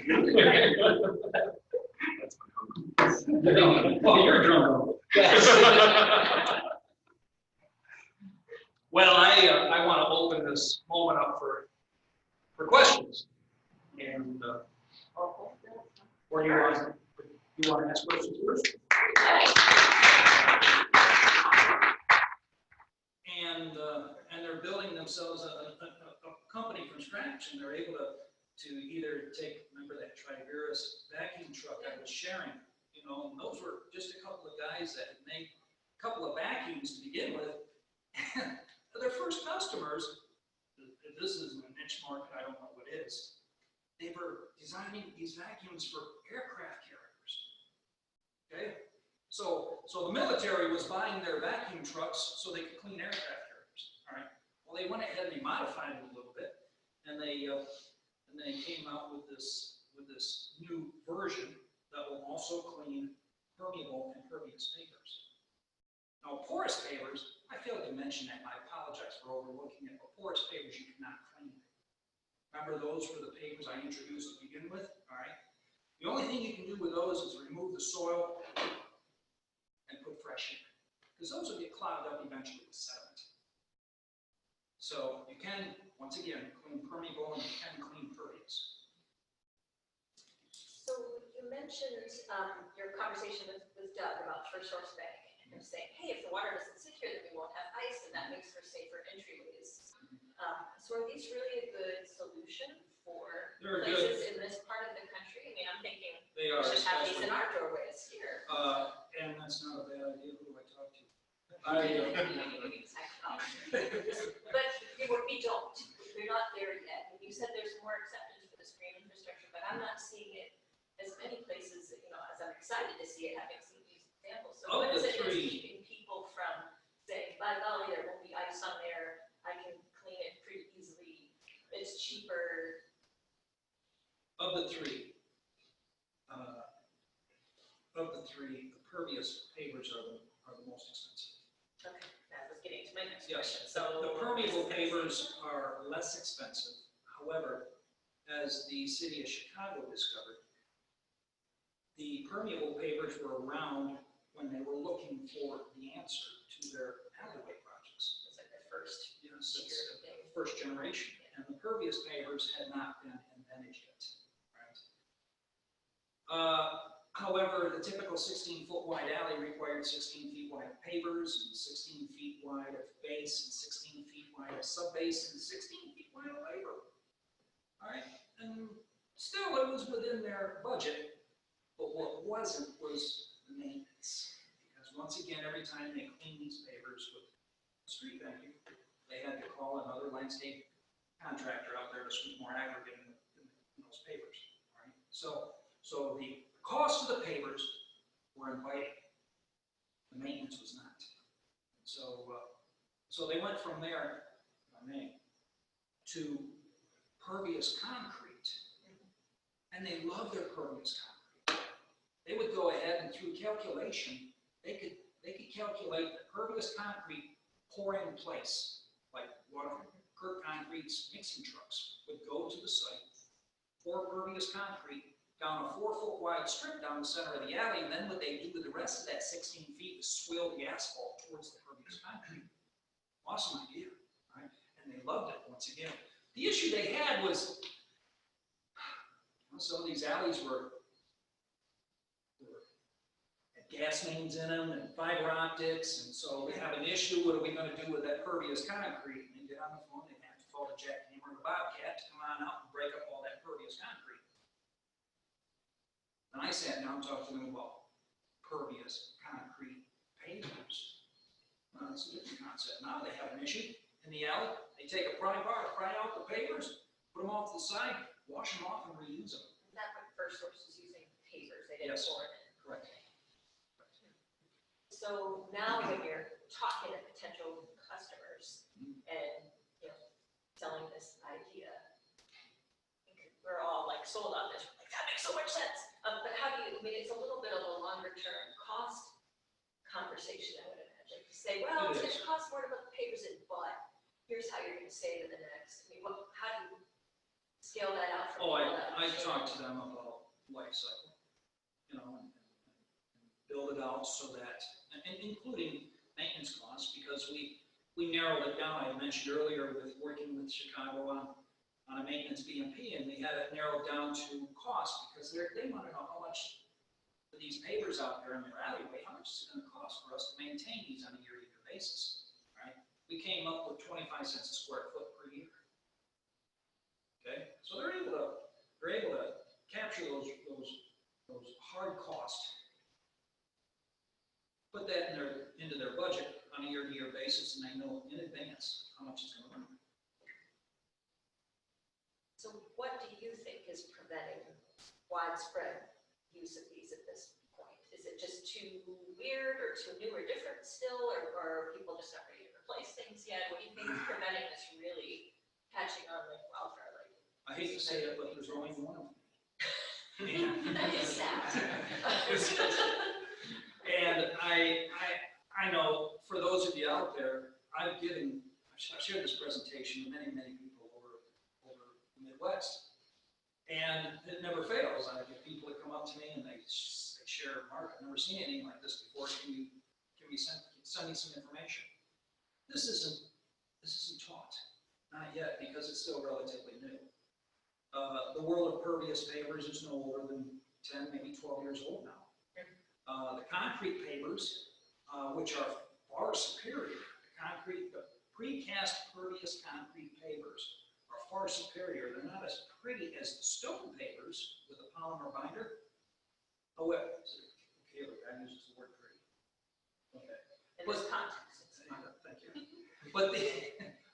Oh, you're a drunk. Well, I want to open this moment up for questions. And or you want to ask questions first? And they're building themselves a company from scratch, and they're able to either take, remember that Pervious vacuum truck I was sharing, you know, and those were just a couple of guys that had made a couple of vacuums to begin with. And their first customers, this is a niche market, I don't know what it is, they were designing these vacuums for aircraft carriers. Okay? So the military was buying their vacuum trucks so they could clean aircraft carriers. All right. Well, they went ahead and they modified it a little bit, and they and they came out with this new version that will also clean permeable and pervious pavers. Now, porous pavers, I failed to mention that, and I apologize for overlooking it, but porous pavers you cannot clean. Remember, those were the pavers I introduced to begin with, all right? The only thing you can do with those is remove the soil and put fresh in, because those will get clogged up eventually with sediment. So you can, once again, clean permeable and you can clean pervious. So you mentioned your conversation with Doug about First Source Bank, and him saying, hey, if the water doesn't sit here, then we won't have ice, and that makes for safer entryways. So are these really a good solution for They're places in this part of the country? I mean, I'm thinking They we are, should have these especially, in our doorways here. and that's not a bad idea. Who do I talk to? But we don't. We're not there yet. And you said there's more acceptance for this green infrastructure, but I'm not seeing it as many places, you know, as I'm excited to see it, having seen these examples. So what is it that's keeping people from saying, by golly, there won't be ice on there, I can clean it pretty easily, it's cheaper? Of the three, the pervious pavers are the most expensive. Okay, that was getting to my next Yes, question. So the permeable pavers are less expensive. However, as the city of Chicago discovered, the permeable pavers were around when they were looking for the answer to their alleyway projects. it's like the first Yes, it's tier thing. the first generation, and the pervious pavers had not been invented yet. Right? However, the typical 16-foot wide alley required 16 feet wide of pavers, and 16 feet wide of base, and 16 feet wide of subbase, and 16 feet wide of labor. All right, and still it was within their budget, but what wasn't was the maintenance. Because once again, every time they clean these pavers with street vacuum, they had to call another landscape contractor out there to sweep more aggregate in those pavers. All right, so the cost of the pavers were inviting. The maintenance was not. So they went from there, if I may, to pervious concrete, and they loved their pervious concrete. They would go ahead and through calculation, they could calculate the pervious concrete pouring in place, like Kirk Concrete's mixing trucks would go to the site, pour pervious concrete down a 4-foot wide strip down the center of the alley, and then what they do with the rest of that 16 feet is swill the asphalt towards the pervious concrete. Awesome idea, right? And they loved it once again. The issue they had was, some of these alleys had gas mains in them and fiber optics, and so we have an issue. What are we going to do with that pervious concrete? And they get on the phone, they have to call the jackhammer and the Bobcat to come on out and break up all that pervious concrete. And I sat down and talked to them about pervious concrete pavers. Well, that's a different concept. Now they have an issue in the alley. They take a pry bar to pry out the pavers, put them off to the side, wash them off, and reuse them. Is that what First Source is using pavers? They didn't Yes. pour it in. Correct. So now when you're talking to potential customers and, you know, selling this idea, we're all like sold on this. We're like, that makes so much sense. But how do you, I mean, it's a little bit of a longer term cost conversation, I would imagine. To say, well, it's going to cost more to put the pavers in, but here's how you're going to save in the next. I mean, how do you scale that out? Oh, I talked to them about life cycle, you know, and build it out so that, and including maintenance costs, because we narrowed it down. I mentioned earlier with working with Chicago on a maintenance BMP, and we had it narrowed down to cost, because they want to know how much for these pavers out there in their alleyway, how much is it going to cost for us to maintain these on a year-to-year basis, right? We came up with 25 cents a square foot per year. Okay, so they're able to capture those hard costs, put that into their budget on a year-to-year basis, and they know in advance how much it's going to run. So what do you think is preventing widespread use of these at this point? Is it just too weird or too new or different still, or are people just not ready to replace things yet? What do you think is preventing this really catching on like wildfire? Like, I hate to say it, but there's only one. That is sad. And I know for those of you out there, I've shared this presentation with many people over the Midwest. And it never fails. I get people that come up to me and they share, Mark, I've never seen anything like this before. Can you send me some information? This isn't taught, not yet, because it's still relatively new. The world of pervious pavers is no older than 10, maybe 12 years old now. The concrete pavers, which are far superior, the precast pervious concrete pavers are far superior. They're not as pretty as the stone pavers with a polymer binder. Oh, wait, okay, look, I use the word pretty. Okay. In this context, it's fine. Thank you.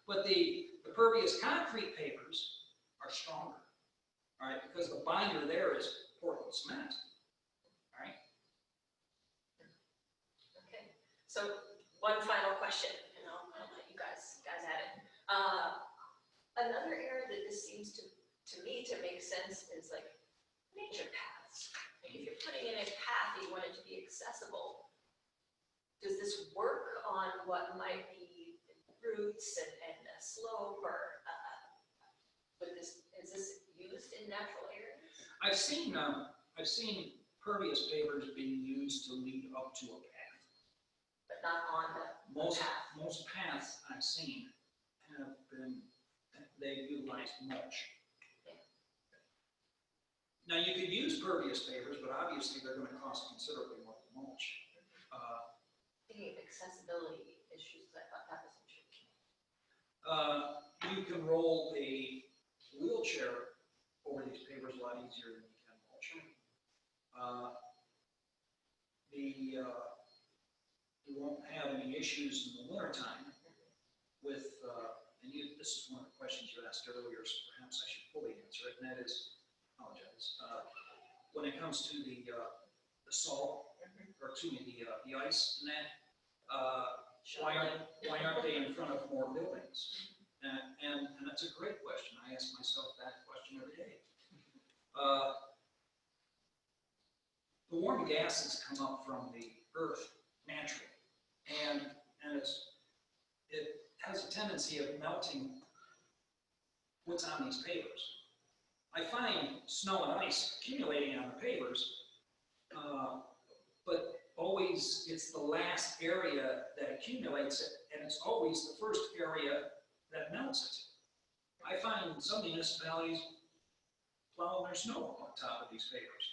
But the pervious concrete pavers are stronger, all right, because the binder there is Portland cement, all right? Okay, so one final question, and I'll let you guys at it. Another area that this seems to me to make sense is like nature paths. Like if you're putting in a path, you want it to be accessible. Does this work on what might be roots and a slope, or is this used in natural areas? I've seen pervious pavers being used to lead up to a path. But not on the path. Most paths I've seen have been, they've utilized mulch. Yeah. Now you could use pervious pavers, but obviously they're going to cost considerably more than mulch. Thinking of accessibility issues, I thought that was interesting. You can roll a wheelchair over these pavers a lot easier than you can mulch. You won't have any issues in the wintertime with, this is one of the questions you asked earlier, so perhaps I should fully answer it, and that is, apologize, when it comes to the salt, or excuse me, the ice and that, why aren't they in front of more buildings? And that's a great question. I ask myself that question every day. The warm gases come up from the earth naturally, and it has a tendency of melting what's on these pavers. I find snow and ice accumulating on the pavers, but always it's the last area that accumulates it, and it's always the first area that melts it. I find some municipalities plowing their snow on top of these pavers.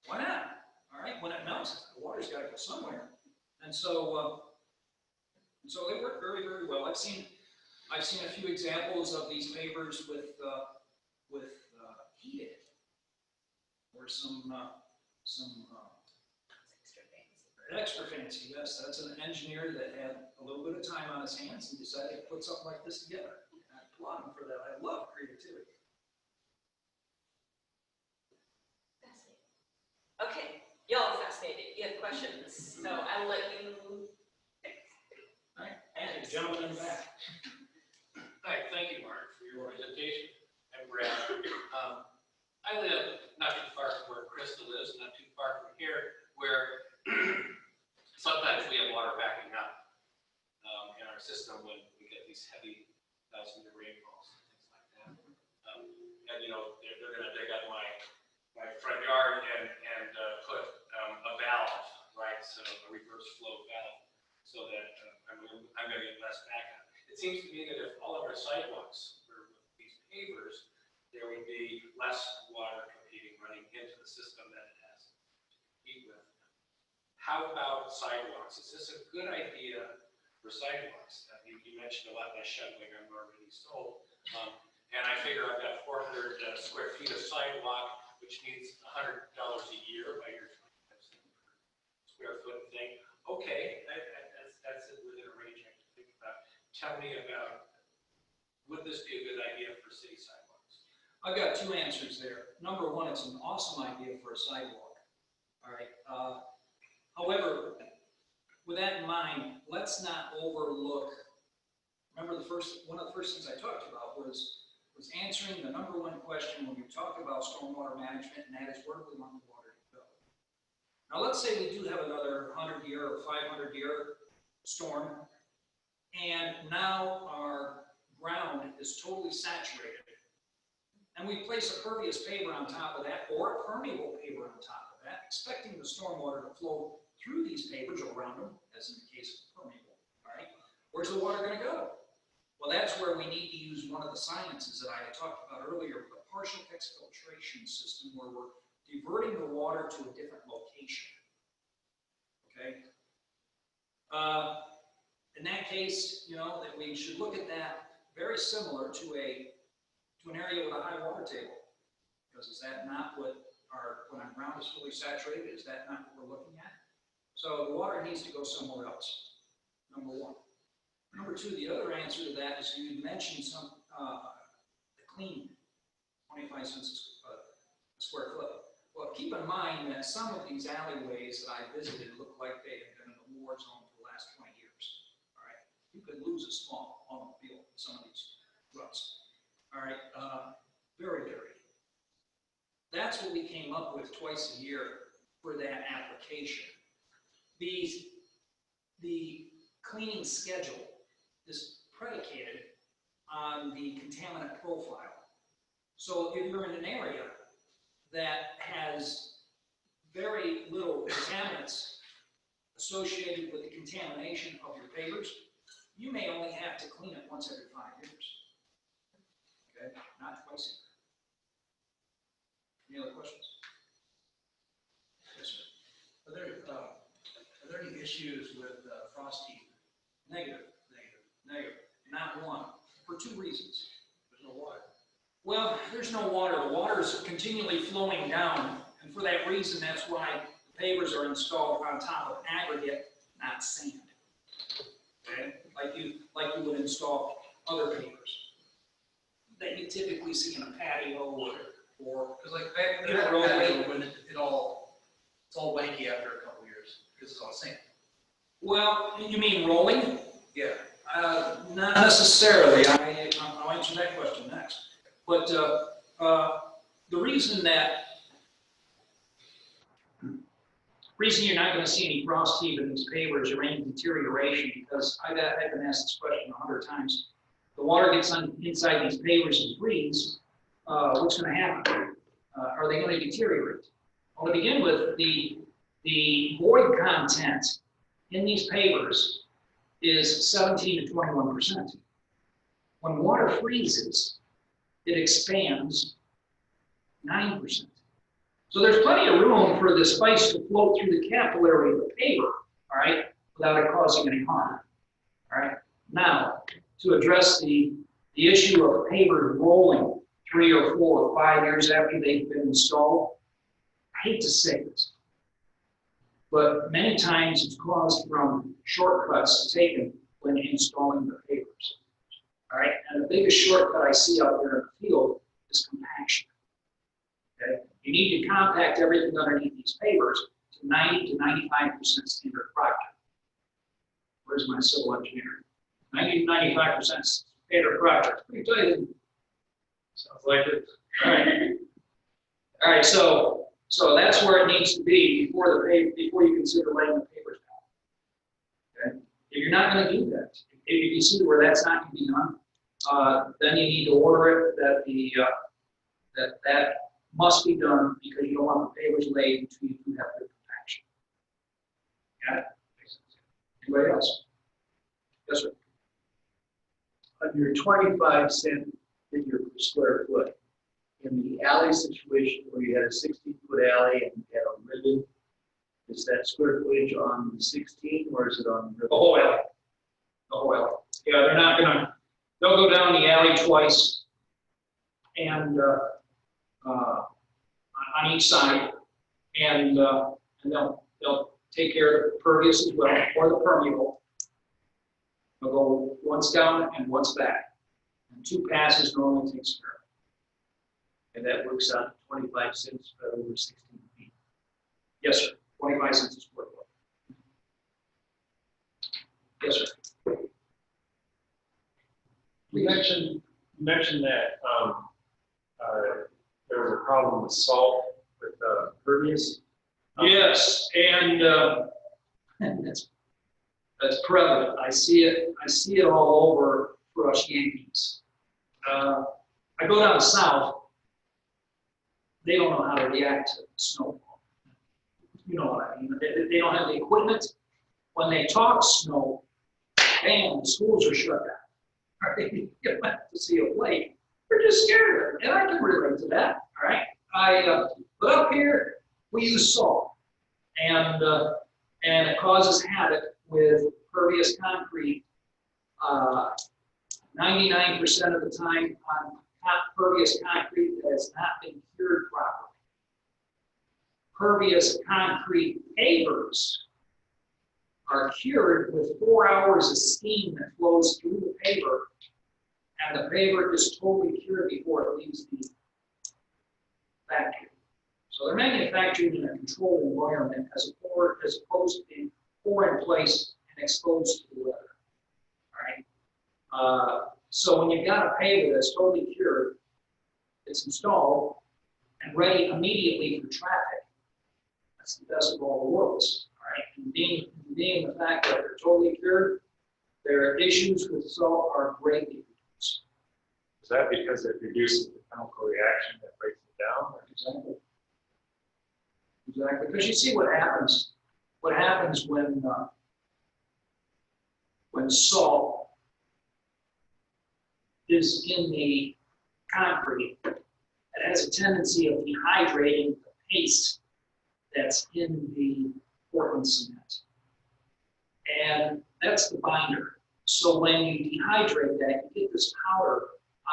Why not? All right, when it melts, the water's got to go somewhere, and so they work very, very well. I've seen a few examples of these pavers with heated, or some extra fancy. Yes, that's an engineer that had a little bit of time on his hands and decided to put something like this together. I applaud him for that. I love creativity. Fascinating. Okay, y'all are fascinated. You have questions, so I'll let you. All right, thank you, gentlemen in the back. Hi, thank you, Mark, for your presentation. I'm Brad. I live not too far from where Crystal is, not too far from here, where sometimes we have water backing up in our system when we get these heavy thousand-year rainfalls and things like that. And you know, they're going to dig up my front yard and put a valve, right? So a reverse flow valve, so that I'm going to get less backup. It seems to me that if all of our sidewalks were with these pavers, there would be less water competing running into the system that it has to compete with. How about sidewalks? Is this a good idea for sidewalks? You mentioned a lot less shoveling, I'm already sold. And I figure I've got 400 square feet of sidewalk, which means $100 a year by your 25 cents per square foot thing. Okay, that's within a range I have to think about. Tell me about, would this be a good idea for city sidewalks? I've got two answers there. Number one, it's an awesome idea for a sidewalk. All right. However, with that in mind, let's not overlook. Remember, one of the first things I talked about was was answering the number one question when you talk about stormwater management, and that is where do we want the water to go? Now, let's say we do have another 100-year or 500-year storm, and now our ground is totally saturated. And we place a pervious paver on top of that, or a permeable paver on top of that, expecting the stormwater to flow through these pavers or around them, as in the case of permeable, all right? Where's the water gonna go? Well, that's where we need to use one of the sciences that I had talked about earlier, the partial exfiltration system, where we're diverting the water to a different location, okay? In that case, you know, that we should look at that very similar to an area with a high water table. Because is that not what when our ground is fully saturated, is that not what we're looking at? So the water needs to go somewhere else, number one. Number two, the other answer to that is you mentioned the clean, 25 cents a square foot. Well, keep in mind that some of these alleyways that I visited look like they have been in a war zone for the last 20 years. All right, you could lose a small automobile in some of these ruts. All right, very dirty. That's what we came up with twice a year for that application. The cleaning schedule is predicated on the contaminant profile. So if you're in an area that has very little contaminants associated with the contamination of your pavers, you may only have to clean it once every 5 years. Okay, not twice a year. Any other questions? Yes, sir. Are there any issues with frost heave? Negative. Not one, for two reasons. There's no water. Well, there's no water. The water is continually flowing down, and for that reason, that's why the pavers are installed on top of aggregate, not sand. Okay, like you would install other pavers that you typically see in a patio or Because like back Yeah, when right. it's all wanky after a couple years because it's all sand. well, you mean rolling? Yeah. Not necessarily. I'll answer that question next. But the reason you're not going to see any frost heave in these pavers or any deterioration, because I've been asked this question 100 times. The water gets inside these pavers and freezes. What's going to happen? Are they going to deteriorate? Well, to begin with, the void content in these pavers is 17 to 21%. When water freezes, it expands 9%. So there's plenty of room for the spice to flow through the capillary of the paver, all right, without it causing any harm. All right. Now, to address the issue of pavers rolling 3 or 4 or 5 years after they've been installed, I hate to say this, but many times it's caused from shortcuts taken when installing the pavers. All right, and the biggest shortcut I see out there in the field is compaction. Okay, you need to compact everything underneath these pavers to 90 to 95% standard product. Where's my civil engineer? 90 to 95% standard product. Pretty tight, isn't it? Sounds like it. All right. All right. So that's where it needs to be before you consider laying the pavers down. Okay. If you're not going to do that, if you see where that's not going to be done, then you need to order it that must be done because you don't want the pavers laid until you do have good compaction. Got it? Anybody else? Yes, sir. On your 25 cent figure per square foot, in the alley situation where you had a 16-foot alley and you had a ribbon, is that square footage on the 16 or is it on the whole alley? The whole alley. Yeah, they'll go down the alley twice and on each side, and they'll take care of the pervious as well, or the permeable. They'll go once down and once back. And 2 passes normally takes care of it. and that works out to 25 cents spread over 16 feet? Yes, sir. 25 cents a square foot. Yes, sir. You mentioned that there was a problem with salt with Pervious. Yes, and that's prevalent. I see it all over for us Yankees. I go down south, they don't know how to react to snowfall. You know what I mean? They don't have the equipment. When they talk snow, bam, the schools are shut down. Right? You have to see a plate. They're just scared of it, and I can relate to that. All right, but up here we use salt, and it causes havoc with pervious concrete. 99% of the time on pervious concrete that has not been cured properly. Pervious concrete pavers are cured with 4 hours of steam that flows through the paver, and the paver is totally cured before it leaves the factory. So they're manufactured in a controlled environment as opposed to being poured in place and exposed to the weather. All right. So when you've got a paver that's totally cured, it's installed and ready immediately for traffic. That's the best of all the worlds. All right. And being the fact that they're totally cured, their issues with salt are greatly reduced. Is that because it reduces the chemical reaction that breaks it down? Exactly. Exactly. Because you see what happens. What happens when salt is in the concrete, it has a tendency of dehydrating the paste that's in the Portland cement. And that's the binder. So when you dehydrate that, you get this powder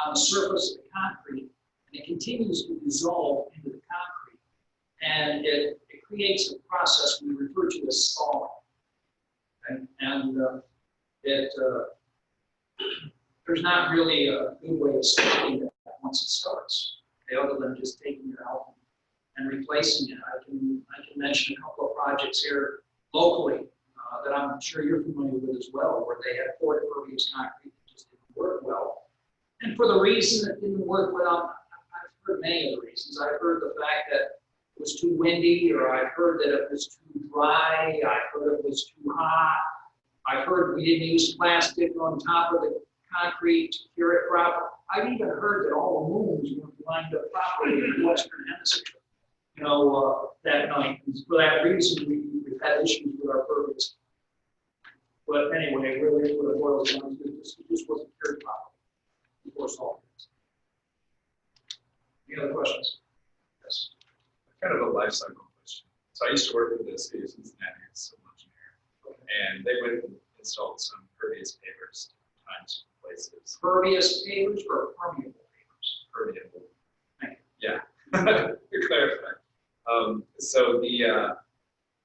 on the surface of the concrete, and it continues to dissolve into the concrete. And it creates a process we refer to as stalling. Okay? And there's not really a good way of stopping that once it starts, okay, other than just taking it out and replacing it. I can mention a couple of projects here locally that I'm sure you're familiar with as well, where they had poured pervious concrete that just didn't work well. And for the reason it didn't work well, I've heard many of the reasons. I've heard the fact that it was too windy, or I've heard that it was too dry, I've heard it was too hot, I've heard we didn't use plastic on top of the concrete to cure it properly. I've even heard that all the moons weren't lined up properly in the Western Hemisphere, that night. And for that reason, we've had issues with our pervious. But anyway, really what it boils down to is it just wasn't cured properly before salt. Any other questions? Yes. Kind of a life cycle question. So I used to work with the city of Cincinnati as a civil engineer, and they went and installed some pervious pavers times places. Pervious pavers or permeable pavers? Permeable. Thank you. Yeah, you're clarifying. So the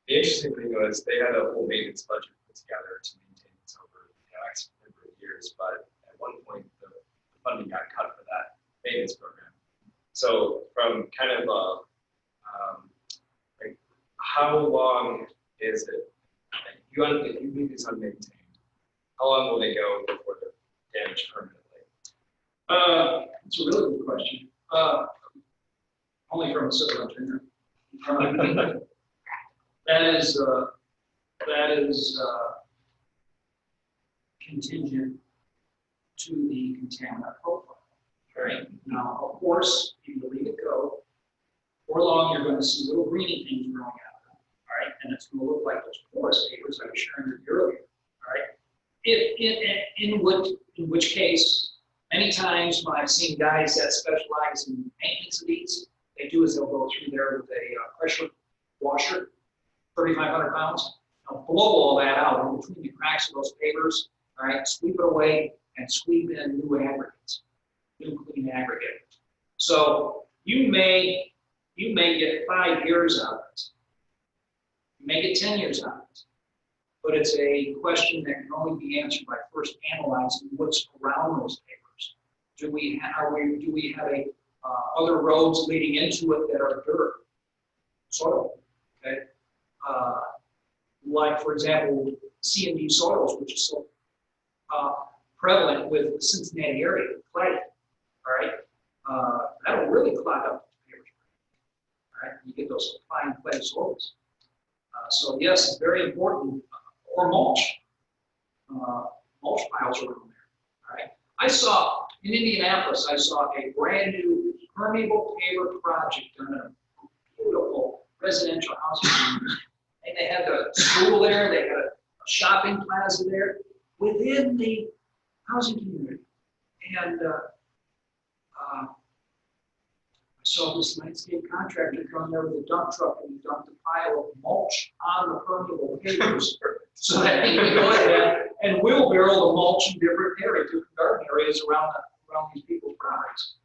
interesting thing was they had a whole maintenance budget put together to maintain this over X number of years, but at one point the funding got cut for that maintenance program. So from kind of like how long is it? Like if you leave these unmaintained, how long will they go before they're damaged permanently? It's a really good question. Only from a civil engineer. That is contingent to the contaminant profile. Right? Now, of course, if you leave it go, for long you're going to see little greeny things growing out of it. All right, and it's going to look like those porous papers I was sharing with you earlier. All right, in which case, many times when I've seen guys that specialize in maintenance of these, they do is they'll go through there with a pressure washer, 3,500 pounds. They'll blow all that out in between the cracks of those pavers. All right, sweep it away and sweep in new aggregates, new clean aggregate. So you may get 5 years out of it. You may get 10 years out of it. But it's a question that can only be answered by first analyzing what's around those pavers. Do we have other roads leading into it that are dirt, soil? Okay, like for example, C&D soils, which is so prevalent with the Cincinnati area, clay. that'll really clog up the pavers. All right, you get those fine clay soils. So yes, it's very important. Or mulch. Mulch piles around there. All right. I saw in Indianapolis, I saw a brand new permeable paver project on a beautiful residential housing community. And they had a school there, they had a shopping plaza there within the housing community. And I saw this landscape contractor come there with a dump truck and he dumped a pile of mulch on the permeable pavers so that he could go ahead and wheelbarrow the mulch in different areas, different garden areas around these people's properties.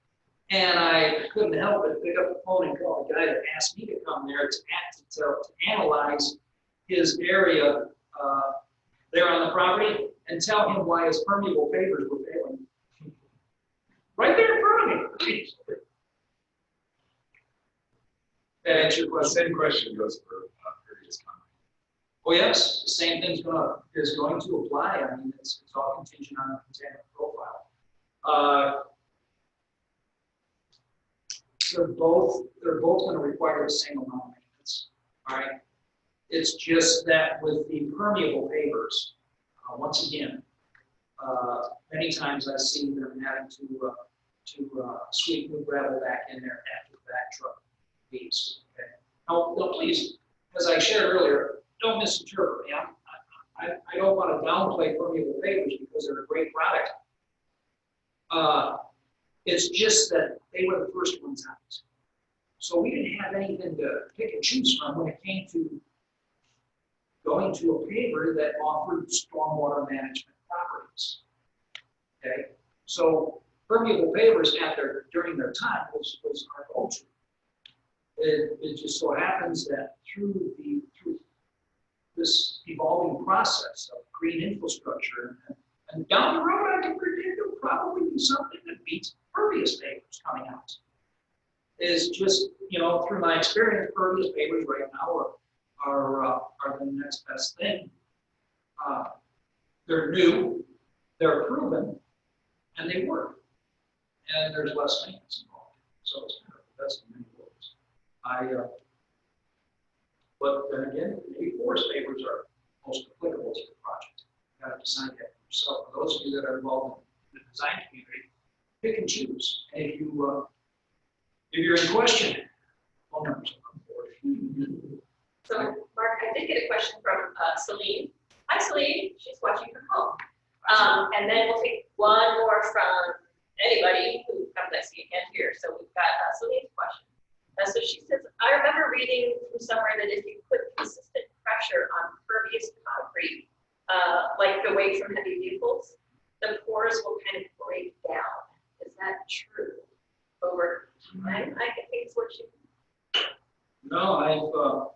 And I couldn't help but pick up the phone and call the guy that asked me to come there to analyze his area there on the property and tell him why his permeable pavers were failing. Right there in front of me. That answer your question? Same question goes for previous comment. Oh yes, the same thing's is going to apply. I mean, it's all contingent on the contaminant profile. They're both going to require the same amount of maintenance. All right. It's just that with the permeable pavers, once again, many times I see them having to sweep new gravel back in there after the back truck leaves. Okay. Now, please, as I shared earlier, don't misinterpret me. I don't want to downplay permeable pavers because they're a great product. It's just that they were the first ones out. So we didn't have anything to pick and choose from when it came to going to a paver that offered stormwater management properties. Okay, so permeable pavers during their time was our go-to. It just so happens that through this evolving process of green infrastructure and down the road, I can predict there'll probably be something that beats pervious pavers coming out. Is just, through my experience, pervious pavers right now are the next best thing. They're new, they're proven, and they work. And there's less maintenance involved. So it's kind of the best of many worlds. But then again, maybe forest pavers are most applicable to the project. You got to decide that for yourself. For those of you that are involved in the design community, pick and choose. And if you're in question, phone numbers are important. So, Mark, I did get a question from Celine. Hi, Celine. She's watching from home. And then we'll take one more from anybody who comes, I see again here. So we've got Celine's question. So she says, I remember reading from somewhere that if you put consistent pressure on pervious concrete, like the weight from heavy vehicles, the pores will kind of break down. Is that true? Over time, I think is what you. No,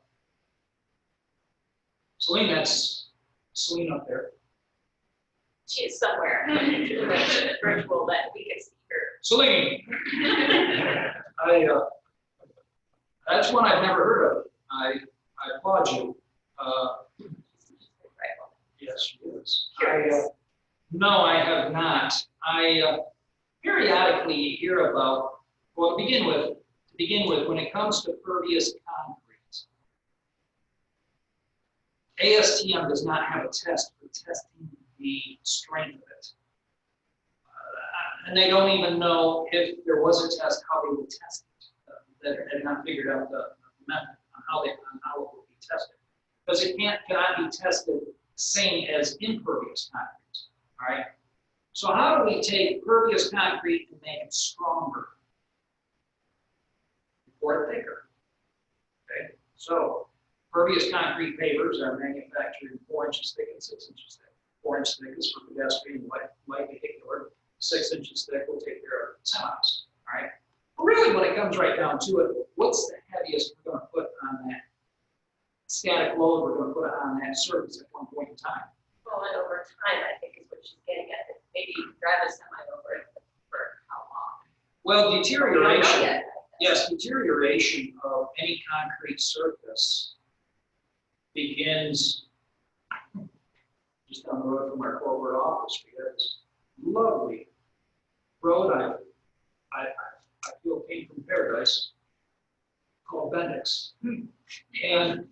Celine, that's Celine up there. She is somewhere virtual that we can see her. Celine, that's one I've never heard of. I applaud you. Yes, she is. No, I have not. I periodically hear about. Well, to begin with, when it comes to pervious concrete, ASTM does not have a test for testing the strength of it. And they don't even know if there was a test, how they would test it. They had not figured out the method on how it would be tested. Because it cannot be tested the same as impervious concrete. All right? So how do we take pervious concrete and make it stronger? Or thicker. Okay, so pervious concrete pavers are manufactured in 4 inches thick and 6 inches thick. 4 inches thick is for pedestrian, light vehicular. 6 inches thick will take care of semis. All right. But really, when it comes right down to it, what's the heaviest we're going to put on that static load we're going to put on that surface at one point in time? Well, and over time, I think is what she's getting at. Maybe drive a semi over it for how long? Well, deterioration. We don't know yet. Yes, deterioration of any concrete surface begins just down the road from our corporate office. We have this lovely road. fuel came from Paradise, called Bendix. And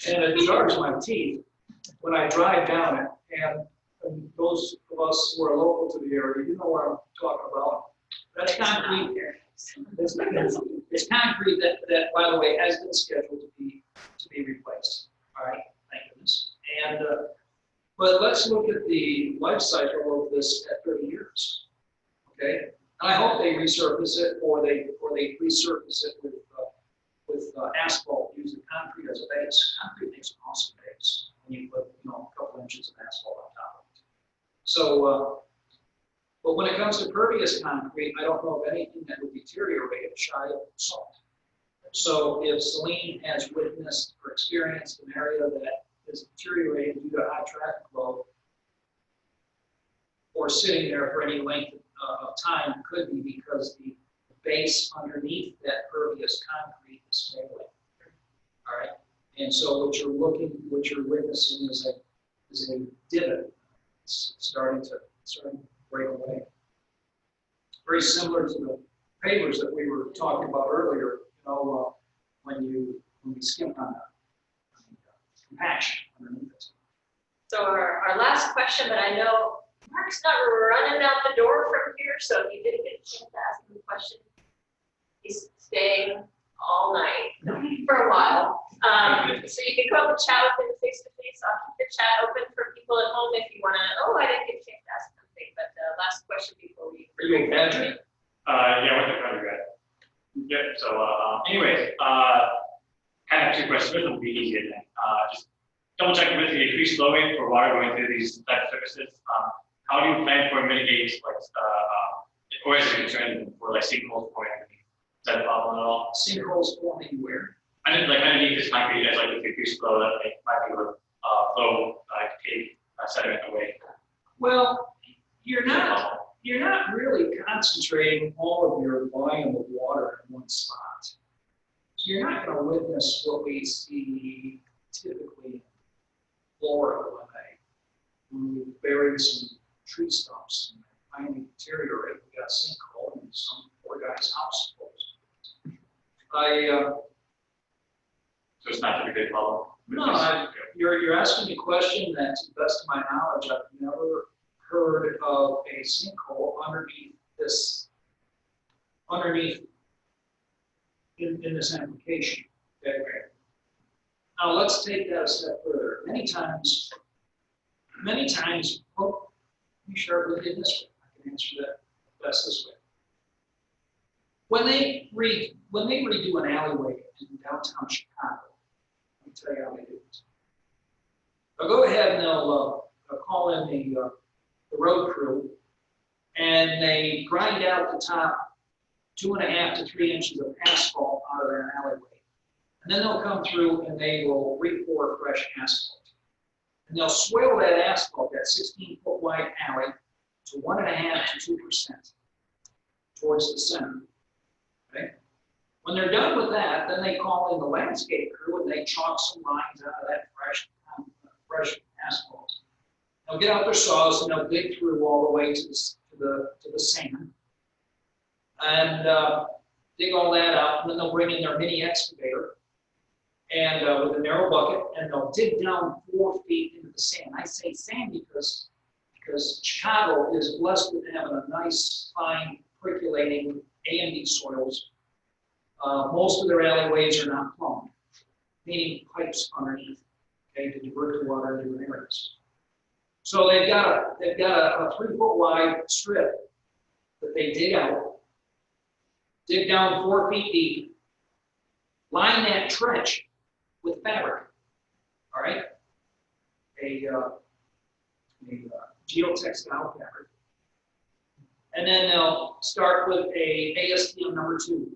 it jars my teeth when I drive down it. And those of us who are local to the area, you know what I'm talking about. That's concrete. It's concrete that, by the way, has been scheduled to be replaced. All right, thank goodness. And but let's look at the life cycle of this at 30 years. Okay, and I hope they resurface it or they resurface it with asphalt using concrete as a base. Concrete makes an awesome base when you put a couple inches of asphalt on top of it. So, but when it comes to pervious concrete, I don't know of anything that would deteriorate shy of salt. So if Celine has witnessed or experienced an area that is deteriorating due to high traffic load, or sitting there for any length of time, it could be because the base underneath that pervious concrete is failing. All right, and so what you're witnessing is a divot. It's starting to break away. Very similar to the pavers that we were talking about earlier. When we skim on the compaction underneath it. So our last question, but I know Mark's not running out the door from here, so if you didn't get a chance to ask him the question, he's staying all night for a while. So you can come and chat with him face to face. I'll keep the chat open for people at home if you want to. Oh, I didn't get a chance to ask something, but last question before we. Are you a graduate? Yeah, with the undergrad. Yep. So, anyways, kind of two questions. This will be easier then. Just double checking with the increased flowing for water going through these type of surfaces. How do you plan for mitigating or is it concerned for sinkholes forming underneath? Is that a problem at all? Sinkholes forming where? Underneath this concrete, as with the increased flow that might be able to flow take sediment away. Well, you're not really concentrating all of your volume of water in one spot. So you're not going to witness what we see typically in Florida when we bury some tree stumps and they finally deteriorate. We got a sinkhole and some poor guy's house falls. So it's not a big problem. No, you're asking me a question that, to the best of my knowledge, I've never heard of a sinkhole underneath in this application. Okay. Now let's take that a step further. Many times, oh, let me share it with you this way. I can answer that best this way. When they redo an alleyway in downtown Chicago, let me tell you how they do it. They'll go ahead and they'll call in the road crew, and they grind out the top 2.5 to 3 inches of asphalt out of their alleyway. And then they'll come through and they will re-pour fresh asphalt. And they'll swale that asphalt, that 16-foot wide alley, to 1.5 to 2% towards the center. Okay? When they're done with that, then they call in the landscape crew and they chalk some lines out of that fresh asphalt. They'll get out their saws and they'll dig through all the way to the sand and dig all that out. And then they'll bring in their mini excavator and with a narrow bucket, and they'll dig down 4 feet into the sand. I say sand because Chicago is blessed with having a nice, fine, percolating A&D soils. Most of their alleyways are not plumbed, meaning pipes underneath, okay, to divert the water into areas. So they've got a 3-foot wide strip that they dig out, dig down 4 feet deep, line that trench with fabric. All right, a geotextile fabric, and then they'll start with a ASTM number 2,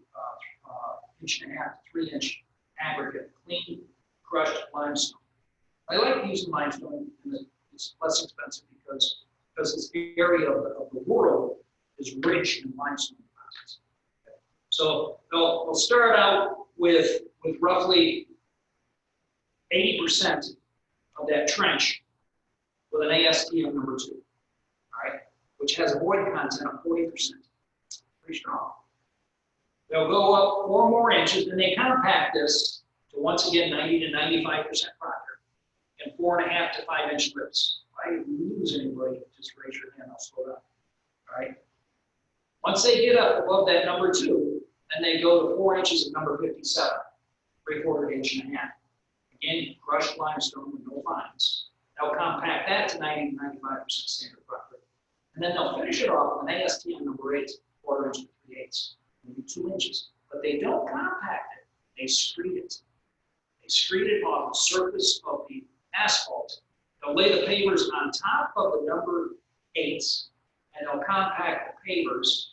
1.5 to 3 inch aggregate, clean crushed limestone. I like using limestone, and it's less expensive because this area of the world is rich in limestone deposits. Okay. So they'll start out with roughly 80% of that trench with an ASTM number 2, all right, which has a void content of 40%. Pretty strong. They'll go up 4 more inches, and they compact this to, once again, 90 to 95% proctor, and 4.5 to 5 inch lips. If I lose anybody, just raise your hand, I'll slow down. All right. Once they get up above that number 2, then they go to 4 inches of number 57, 3/4 inch and a half. Again, crushed limestone with no fines. They'll compact that to 90 to 95% standard proctor. And then they'll finish it off with an ASTM number 8, 1/4 inch to 3/8, maybe 2 inches. But they don't compact it, they screed it. They screed it off the surface of the asphalt. They'll lay the pavers on top of the number 8s, and they'll compact the pavers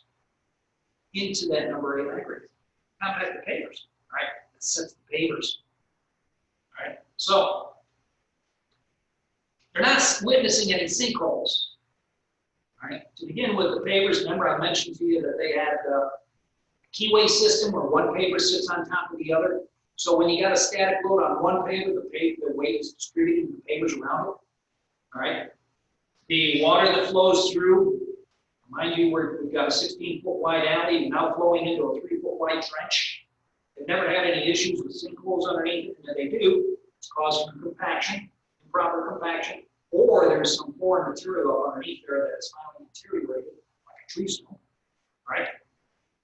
into that number 8 aggregate. Compact the pavers, right? That sets the pavers. All right, so they're not witnessing any sinkholes. All right, to begin with, the pavers, remember I mentioned to you that they had a keyway system where one paver sits on top of the other. So when you got a static load on one paver, the weight is distributed in the pavers around it. All right, the water that flows through, mind you, we've got a 16-foot wide alley now flowing into a 3-foot wide trench. They've never had any issues with sinkholes underneath it, and they do. It's causing compaction, improper compaction, or there's some foreign material underneath there that's finally deteriorated, like a tree stump, right?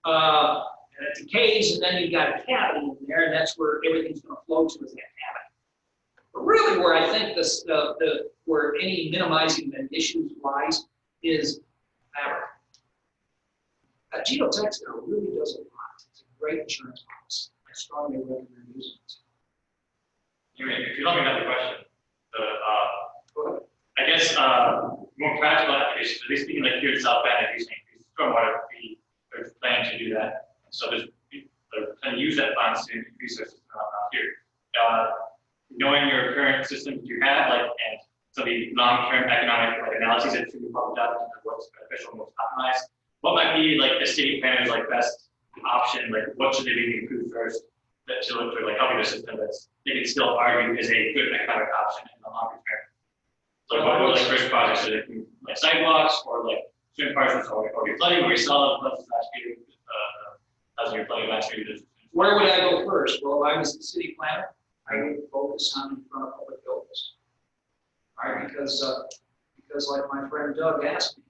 And it decays, and then you've got a cavity in there, and that's where everything's going to flow to is that cavity. But really, where I think this, where any minimizing the issues lies is fabric. Geotextile really does a lot. It's a great insurance policy. I strongly recommend using it. If you let me another question, I guess more practical applications, at least speaking like here in South Bend, if you're saying stormwater, they're planning to do that. So they're planning to use that funds to increase their system out here. Knowing your current system that you have, like, and some of the long-term economic analyses that should be published out into what's beneficial, most optimized, what might be like the city planner's best option? Like, what should they be improved first to look for helping the system that's they can still argue is a good economic option in the longer term? So what are first projects? Should it be sidewalks or certain parts or your flooding where you saw the last year, as your flooding last year? Where would I go first? Well, if I was the city planner, I would focus on in front of public buildings. All right, because like my friend Doug asked me,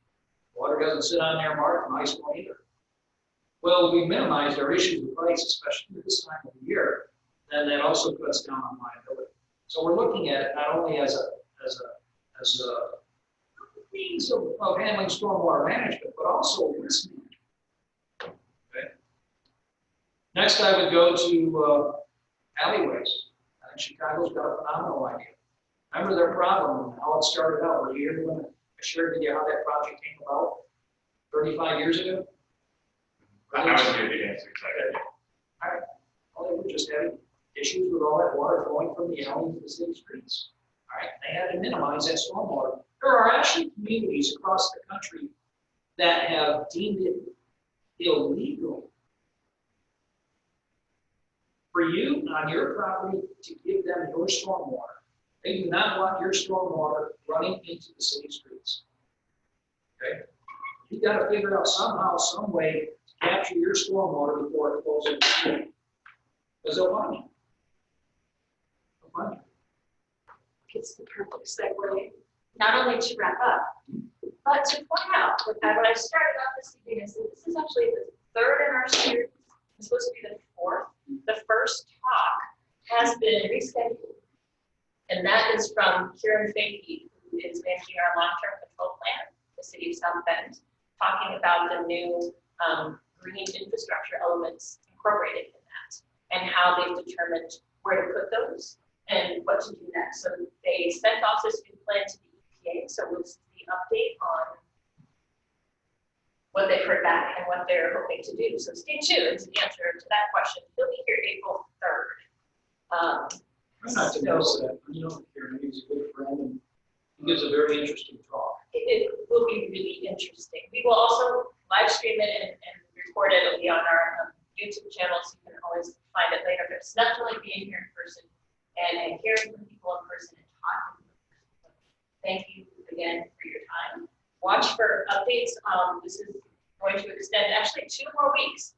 water doesn't sit on there, Mark, and ice won't either. Well, we minimized our issues with ice, especially at this time of the year, then that also cuts down on liability. So we're looking at it not only as a means of handling stormwater management, but also risk management. Okay. Next, I would go to alleyways. I think Chicago's got a phenomenal idea. Remember their problem and how it started out. Were you here when I shared with you how that project came about 35 years ago? I was here to answer exactly. All right. Well, they were just having issues with all that water flowing from the alley into the city streets. All right. They had to minimize that stormwater. There are actually communities across the country that have deemed it illegal for you on your property to give them your stormwater. They do not want your stormwater running into the city streets. Okay? You got to figure out somehow, some way to capture your stormwater before it flows into the street. Because they'll find you. They'll find you. It's the perfect segue, not only to wrap up, but to point out that when I started off this evening, I said this is actually the third in our series. It's supposed to be the fourth. The first talk has been rescheduled. And that is from Kieran Fakey, who is managing our long-term control plan, the city of South Bend, talking about the new green infrastructure elements incorporated in that and how they've determined where to put those and what to do next. So they sent off this new plan to the EPA, so we'll see the update on what they've heard back and what they're hoping to do. So stay tuned to the answer to that question. He'll be here April 3rd. Try not to miss that. You know, he's a good friend and he gives a very interesting talk. It will be really interesting. We will also live stream it and record it. It'll be on our YouTube channel, so you can always find it later. But it's definitely being here in person and hearing from people in person and talking to them. So thank you again for your time. Watch for updates. This is going to extend actually 2 more weeks.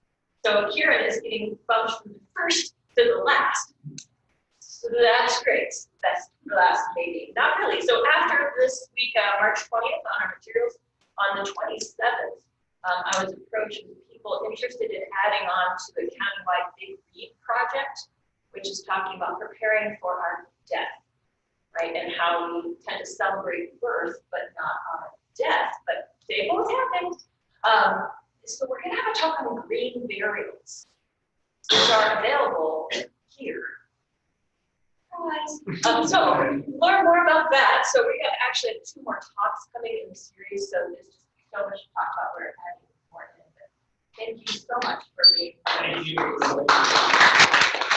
So Kieran is getting bumped from the first to the last. So that's great. That's the last maybe. Not really. So after this week, March 20th on our materials, on the 27th, I was approached with people interested in adding on to the countywide Big Read project, which is talking about preparing for our death, right? And how we tend to celebrate birth, but not our death, but they both happen. So we're gonna have a talk on green burials, which are available here. So learn more about that. So we got actually 2 more talks coming in the series. So there's just so much to talk about. We're adding more in. Thank you so much for being here. Thank you.